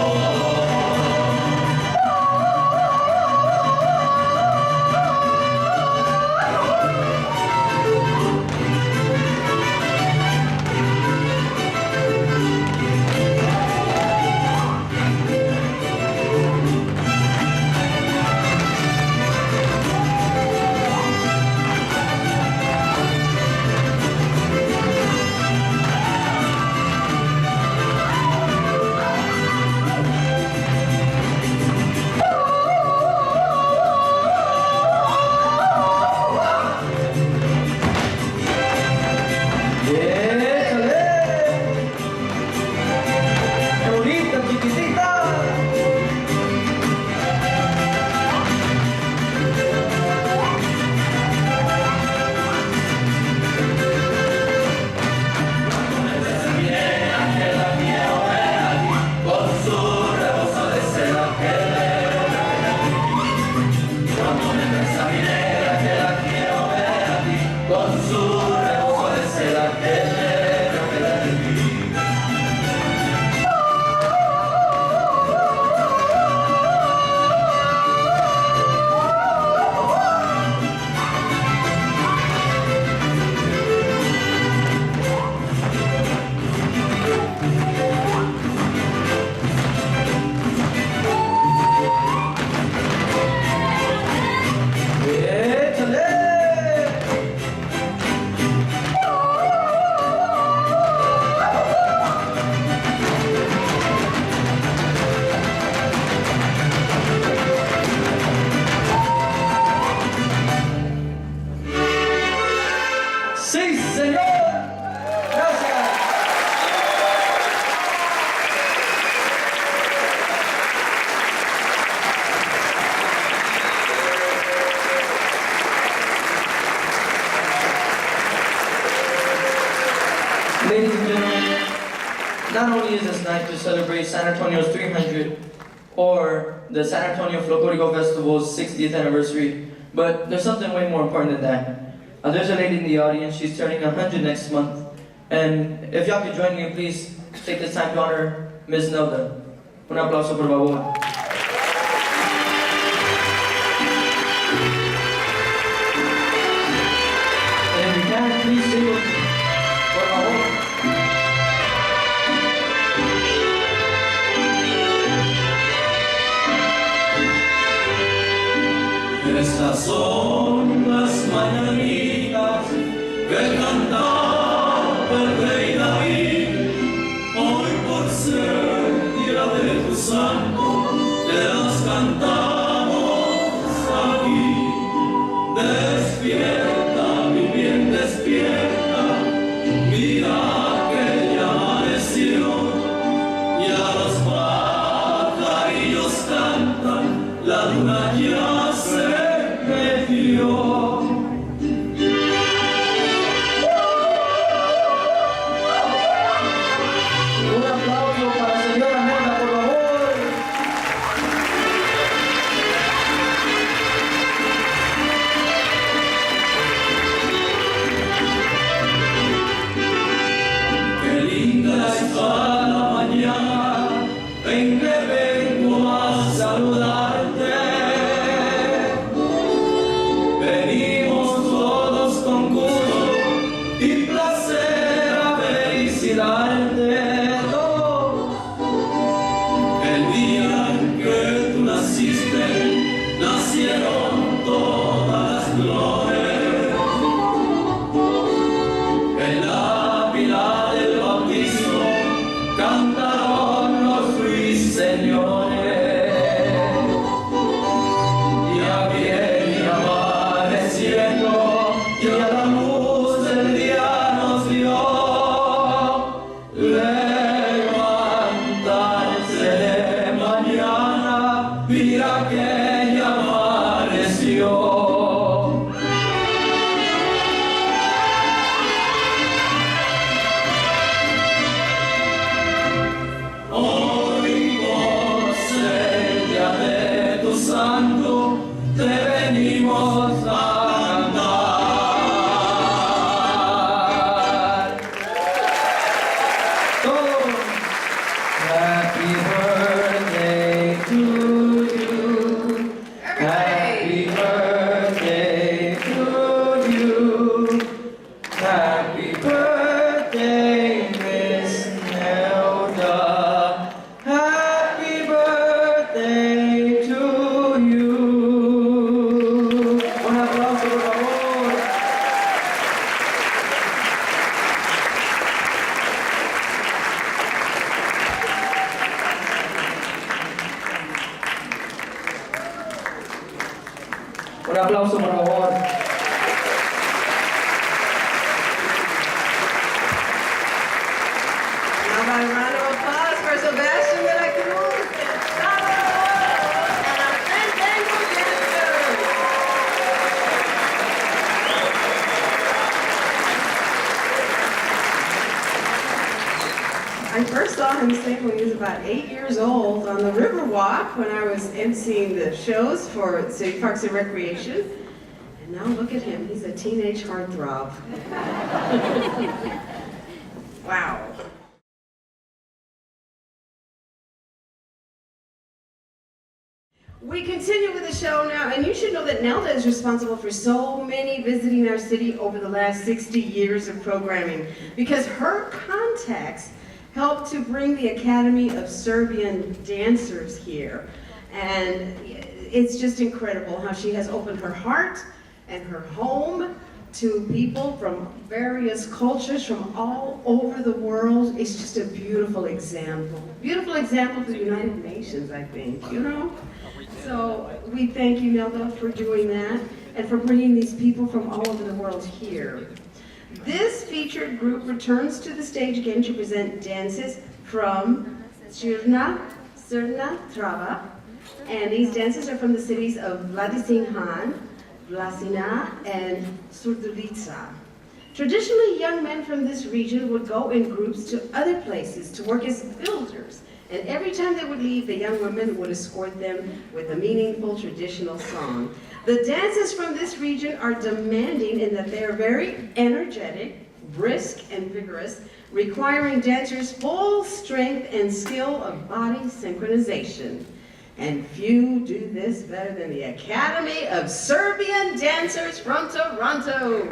Ladies and gentlemen, not only is this night to celebrate San Antonio's 300 or the San Antonio Folklorico Festival's 60th anniversary, but there's something way more important than that. There's a lady in the audience, she's turning 100 next month, and if y'all could join me, please take this time to honor Ms. Nelda. Un aplauso por favor. And if you can, please sing with me. Por favor. Estas son las mañanitas que cantaba el rey David. Hoy por ser día de tu santo, te las cantamos aquí. Despierta, mi bien, despierta, mira que ya amaneció. Y a los pajarillos cantan, la luna ya se metió. Un aplauso para la señora Nelda, por favor. Qué linda está la mañana en que vengo a saludarte. aplauso, por favor. Now by a round of applause for Sebastien De La Cruz and our Fandango dancers. I first saw him sing when he was about 8 years old on the Riverwalk when I was emceeing the shows for City Parks and Recreation. And now look at him, he's a teenage heartthrob. Wow. We continue with the show now, and you should know that Nelda is responsible for so many visiting our city over the last 60 years of programming, because her contacts helped to bring the Academy of Serbian Dancers here. And it's just incredible how she has opened her heart and her home to people from various cultures from all over the world. It's just a beautiful example. Beautiful example for the United Nations, I think, you know? So we thank you, Nelda, for doing that and for bringing these people from all over the world here. This featured group returns to the stage again to present dances from Crna Trava, and these dances are from the cities of Vladislavlje, Vlasina, and Surdulica. Traditionally, young men from this region would go in groups to other places to work as builders, and every time they would leave, the young women would escort them with a meaningful traditional song. The dances from this region are demanding in that they are very energetic, brisk, and vigorous, requiring dancers' full strength and skill of body synchronization. And few do this better than the Academy of Serbian Dancers from Toronto.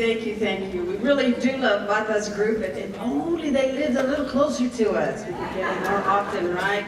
thank you, thank you. We really do love Bata's group, and if only they lived a little closer to us, we could get it more often, right?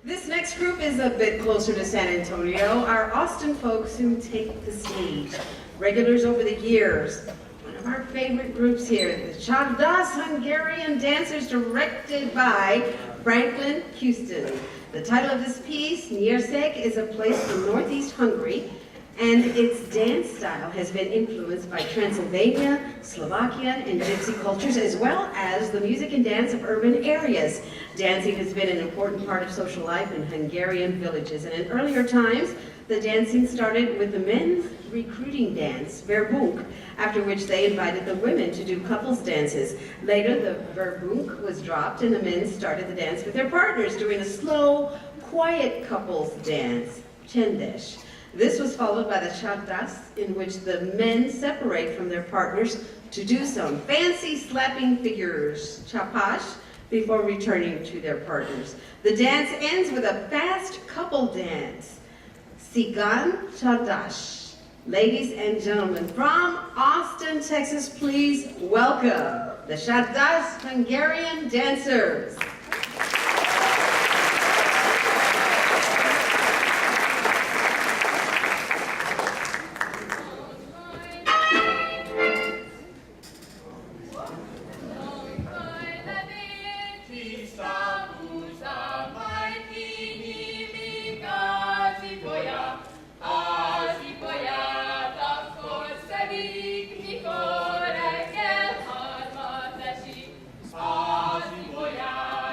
This next group is a bit closer to San Antonio, our Austin folks who take the stage. Regulars over the years. One of our favorite groups here, the Csárdás Hungarian Dancers, directed by Franklin Houston. The title of this piece, Nyírség, is a place in northeast Hungary, and its dance style has been influenced by Transylvania, Slovakian, and Gypsy cultures, as well as the music and dance of urban areas. Dancing has been an important part of social life in Hungarian villages, and in earlier times, the dancing started with the men's recruiting dance, verbunk, after which they invited the women to do couples dances. Later, the verbunk was dropped and the men started the dance with their partners, doing a slow, quiet couples dance, csendes. This was followed by the Csárdás, in which the men separate from their partners to do some fancy slapping figures, csapás, before returning to their partners. The dance ends with a fast couple dance, Cigan Csárdás. Ladies and gentlemen, from Austin, Texas, please welcome the Csárdás Hungarian Dancers. Mikor reggel harmat esik, az ibolyát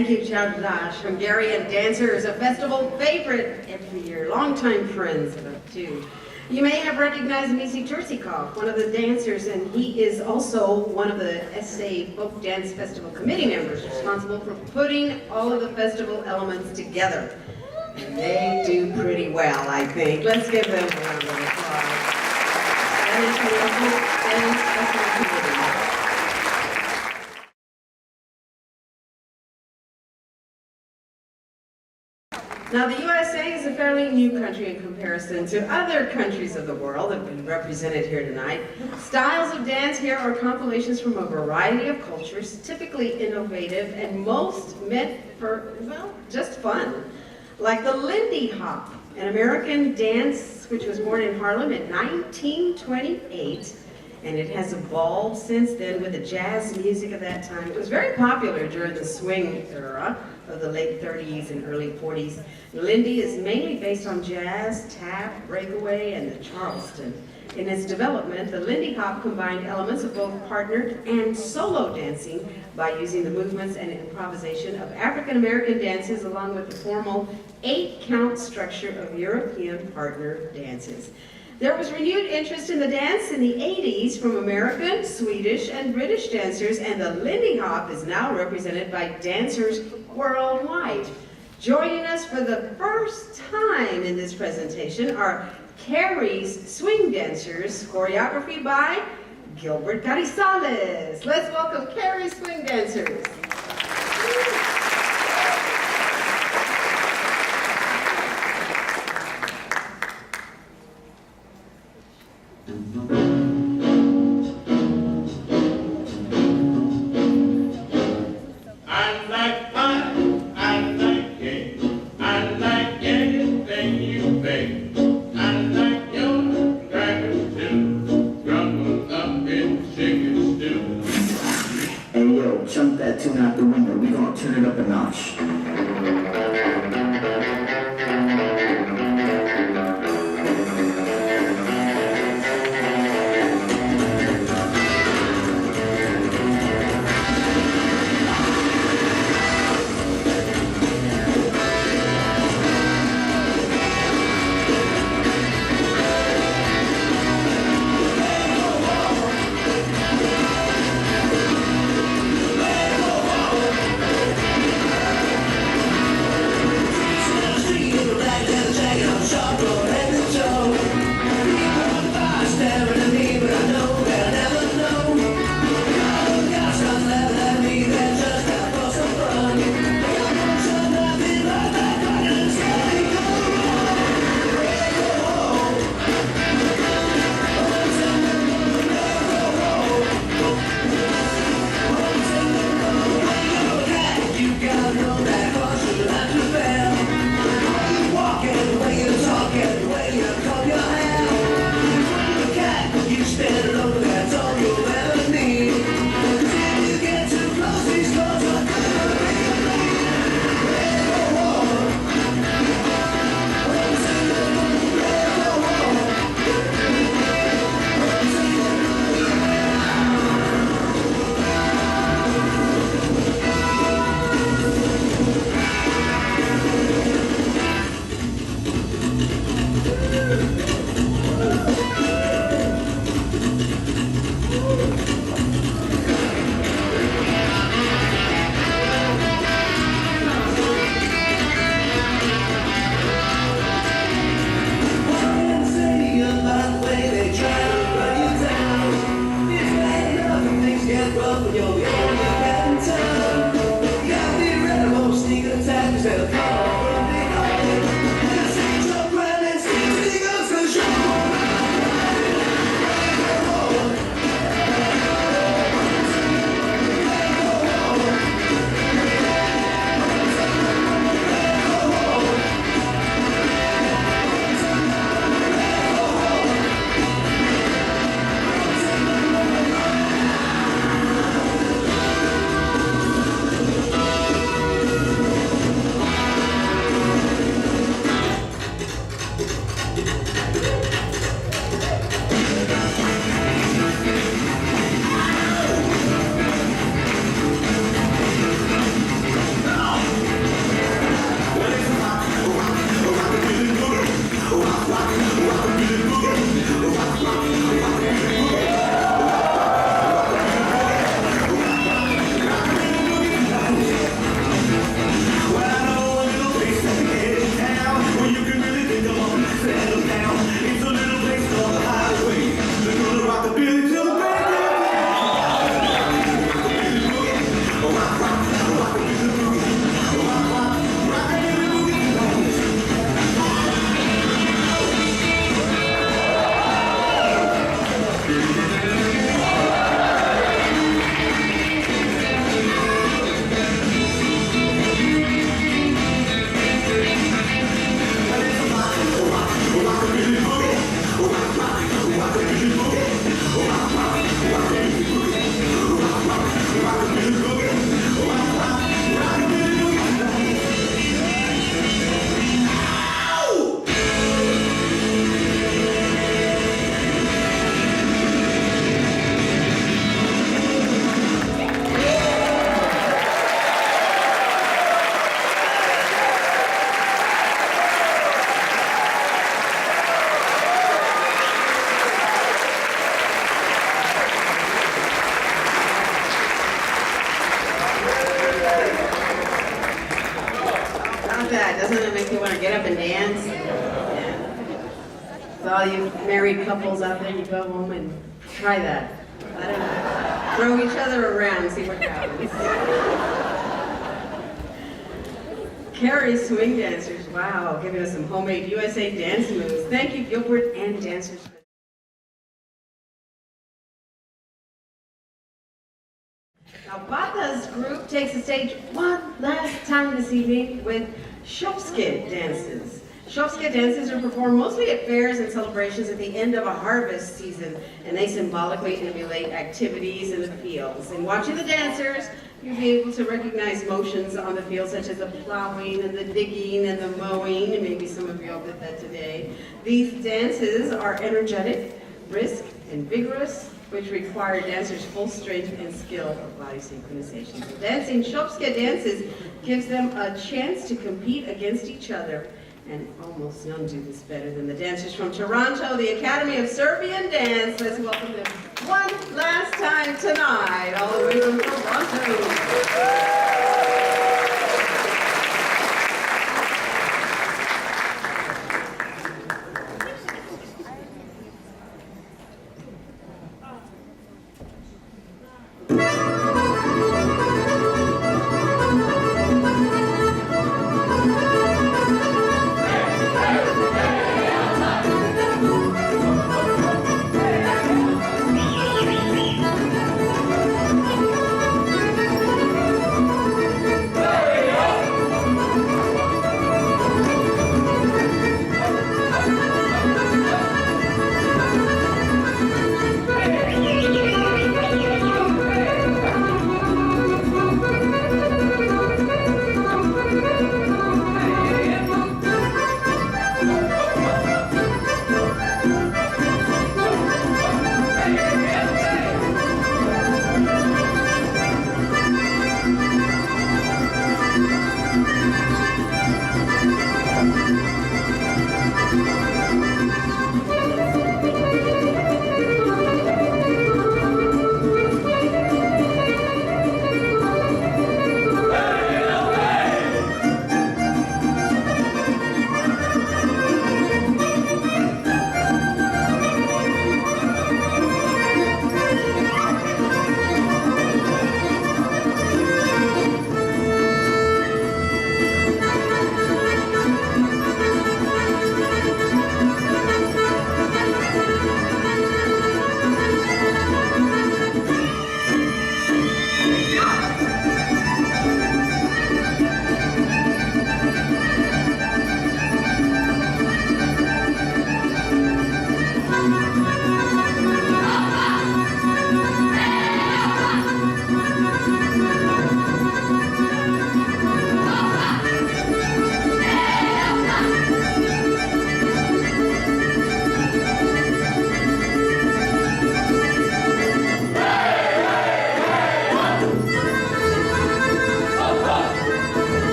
Thank you, Csárdás Hungarian Dancers, a festival favorite every year. Longtime friends of it, too. You may have recognized Misi Tursikov, one of the dancers, and he is also one of the SA Folk Dance Festival committee members responsible for putting all of the festival elements together. And they do pretty well, I think. Let's give them a round of applause. That is the local dance festival committee. Now, the USA is a fairly new country in comparison to other countries of the world that have been represented here tonight. Styles of dance here are compilations from a variety of cultures, typically innovative and most meant for, well, just fun. Like the Lindy Hop, an American dance which was born in Harlem in 1928, and it has evolved since then with the jazz music of that time. It was very popular during the swing era of the late 30s and early 40s. Lindy is mainly based on jazz, tap, breakaway, and the Charleston. In its development, the Lindy Hop combined elements of both partnered and solo dancing by using the movements and improvisation of African-American dances along with the formal 8-count structure of European partner dances. There was renewed interest in the dance in the 80s from American, Swedish, and British dancers, and the Lindy Hop is now represented by dancers worldwide. Joining us for the first time in this presentation are Carrie's Swing Dancers, choreography by Gilbert Carizales. Let's welcome Carrie's Swing Dancers. Tune out the window, we gonna turn it up a notch. Doesn't it make you want to get up and dance? Yeah. So all you married couples out there, you go home and try that. I don't know. Throw each other around and see what happens. Carrie Swing Dancers, wow, giving us some homemade USA dance moves. Thank you, Gilbert and dancers. Now, Bata's group takes the stage one last time this evening with Sopske dances. Sopske dances are performed mostly at fairs and celebrations at the end of a harvest season, and they symbolically emulate activities in the fields. In watching the dancers, you'll be able to recognize motions on the field, such as the plowing and the digging and the mowing, and maybe some of you all did that today. These dances are energetic, brisk, and vigorous, which require dancers' full strength and skill of body synchronization. So dancing Sopske dances gives them a chance to compete against each other, and almost none do this better than the dancers from Toronto, the Academy of Serbian Dance. Let's welcome them one last time tonight, all the way from Toronto.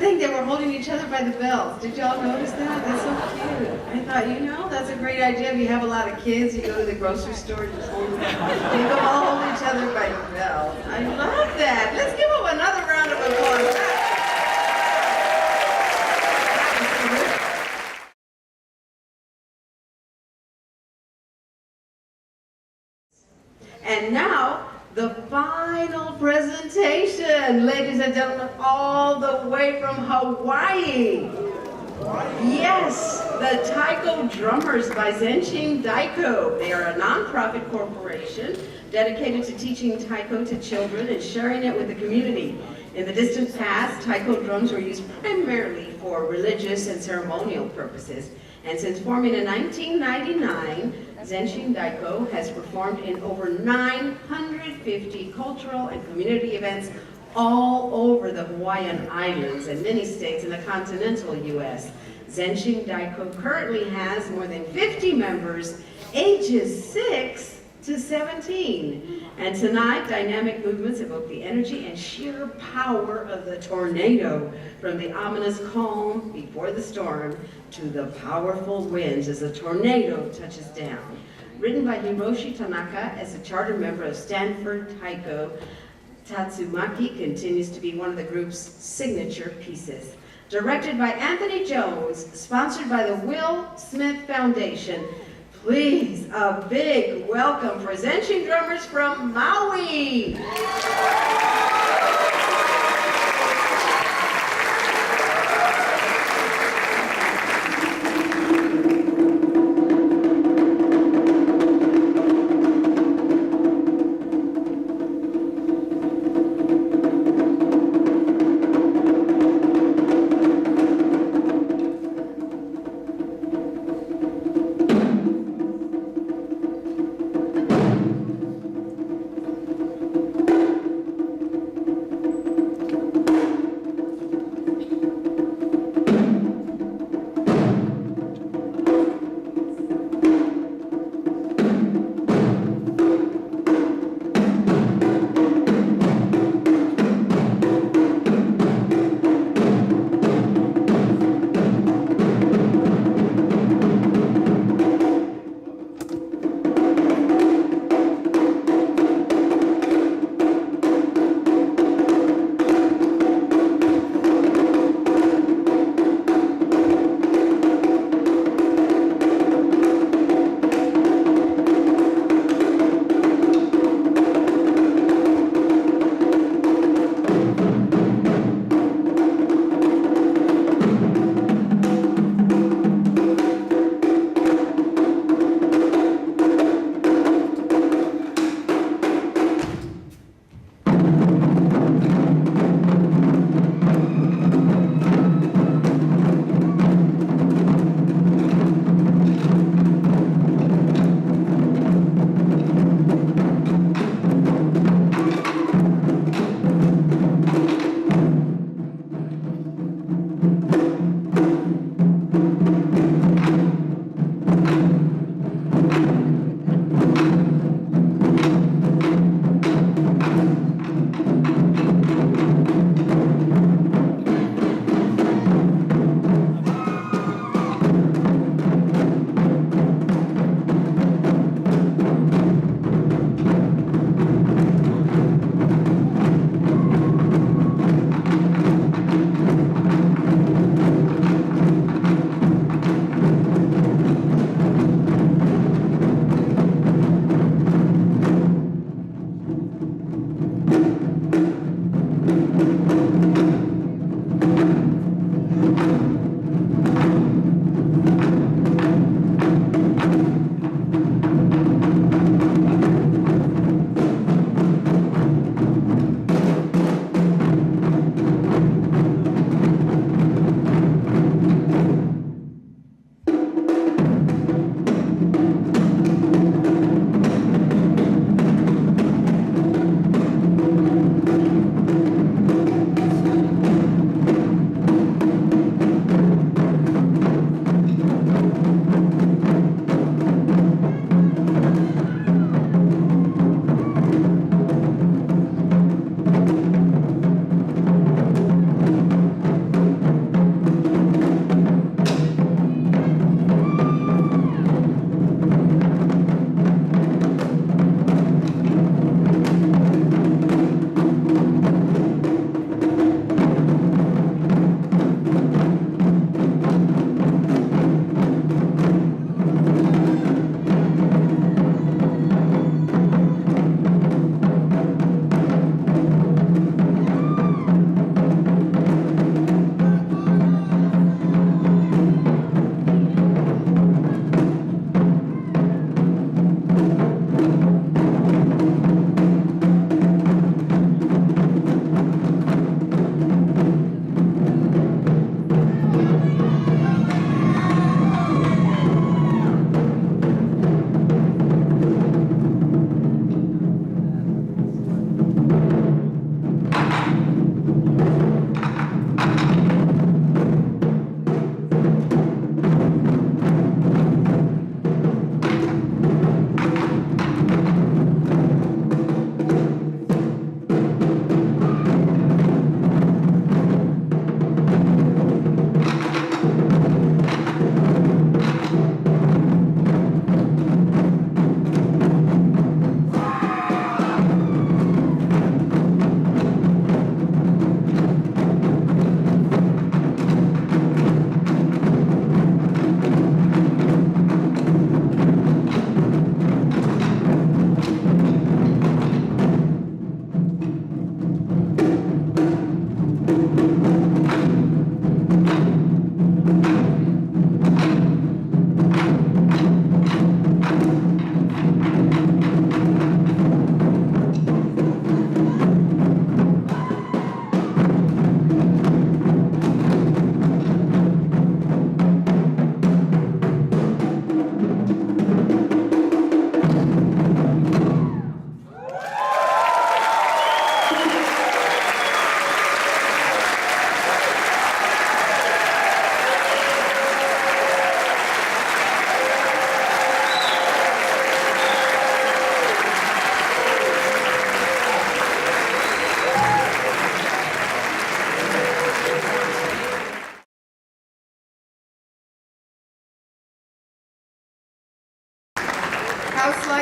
thing, they were holding each other by the bells. Did y'all notice that? That's so cute. I thought, you know, that's a great idea. If you have a lot of kids, you go to the grocery store, just hold them. They go all hold each other by the bell. I love that. Let's give them another round of applause. And now, the final presentation, ladies and gentlemen, all the way from Hawaii. Yes, the Taiko Drummers by Zenshin Taiko. They are a nonprofit corporation dedicated to teaching Taiko to children and sharing it with the community. In the distant past, Taiko drums were used primarily for religious and ceremonial purposes. And since forming in 1999, Zenshin Taiko has performed in over 950 cultural and community events all over the Hawaiian Islands and many states in the continental U.S. Zenshin Taiko currently has more than 50 members, ages 6 to 17. And tonight, dynamic movements evoke the energy and sheer power of the tornado, from the ominous calm before the storm to the powerful winds as the tornado touches down. Written by Hiroshi Tanaka as a charter member of Stanford Taiko, Tatsumaki continues to be one of the group's signature pieces. Directed by Anthony Jones, sponsored by the Will Smith Foundation, please, a big welcome for Zenshin drummers from Maui.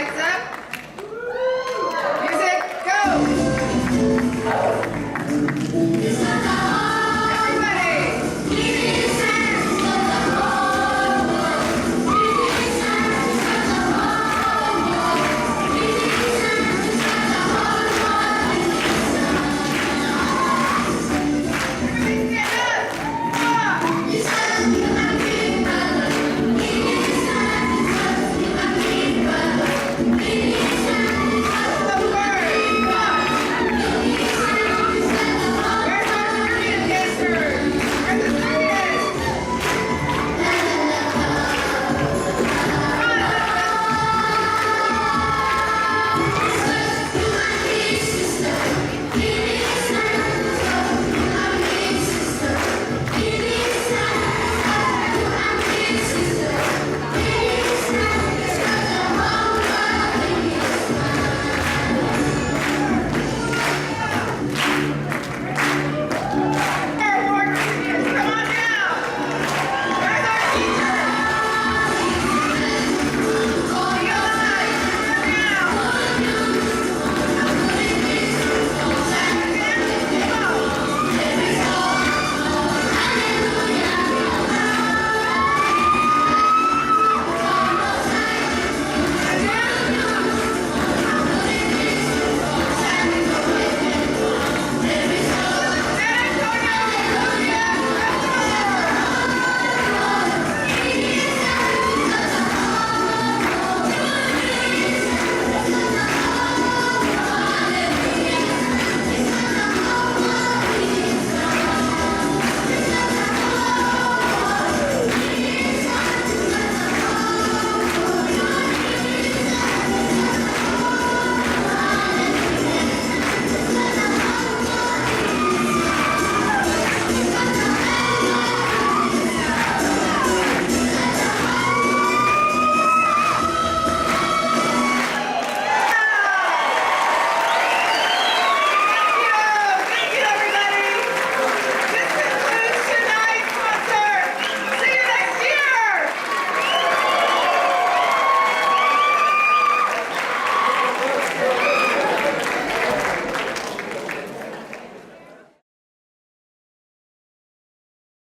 Lights up.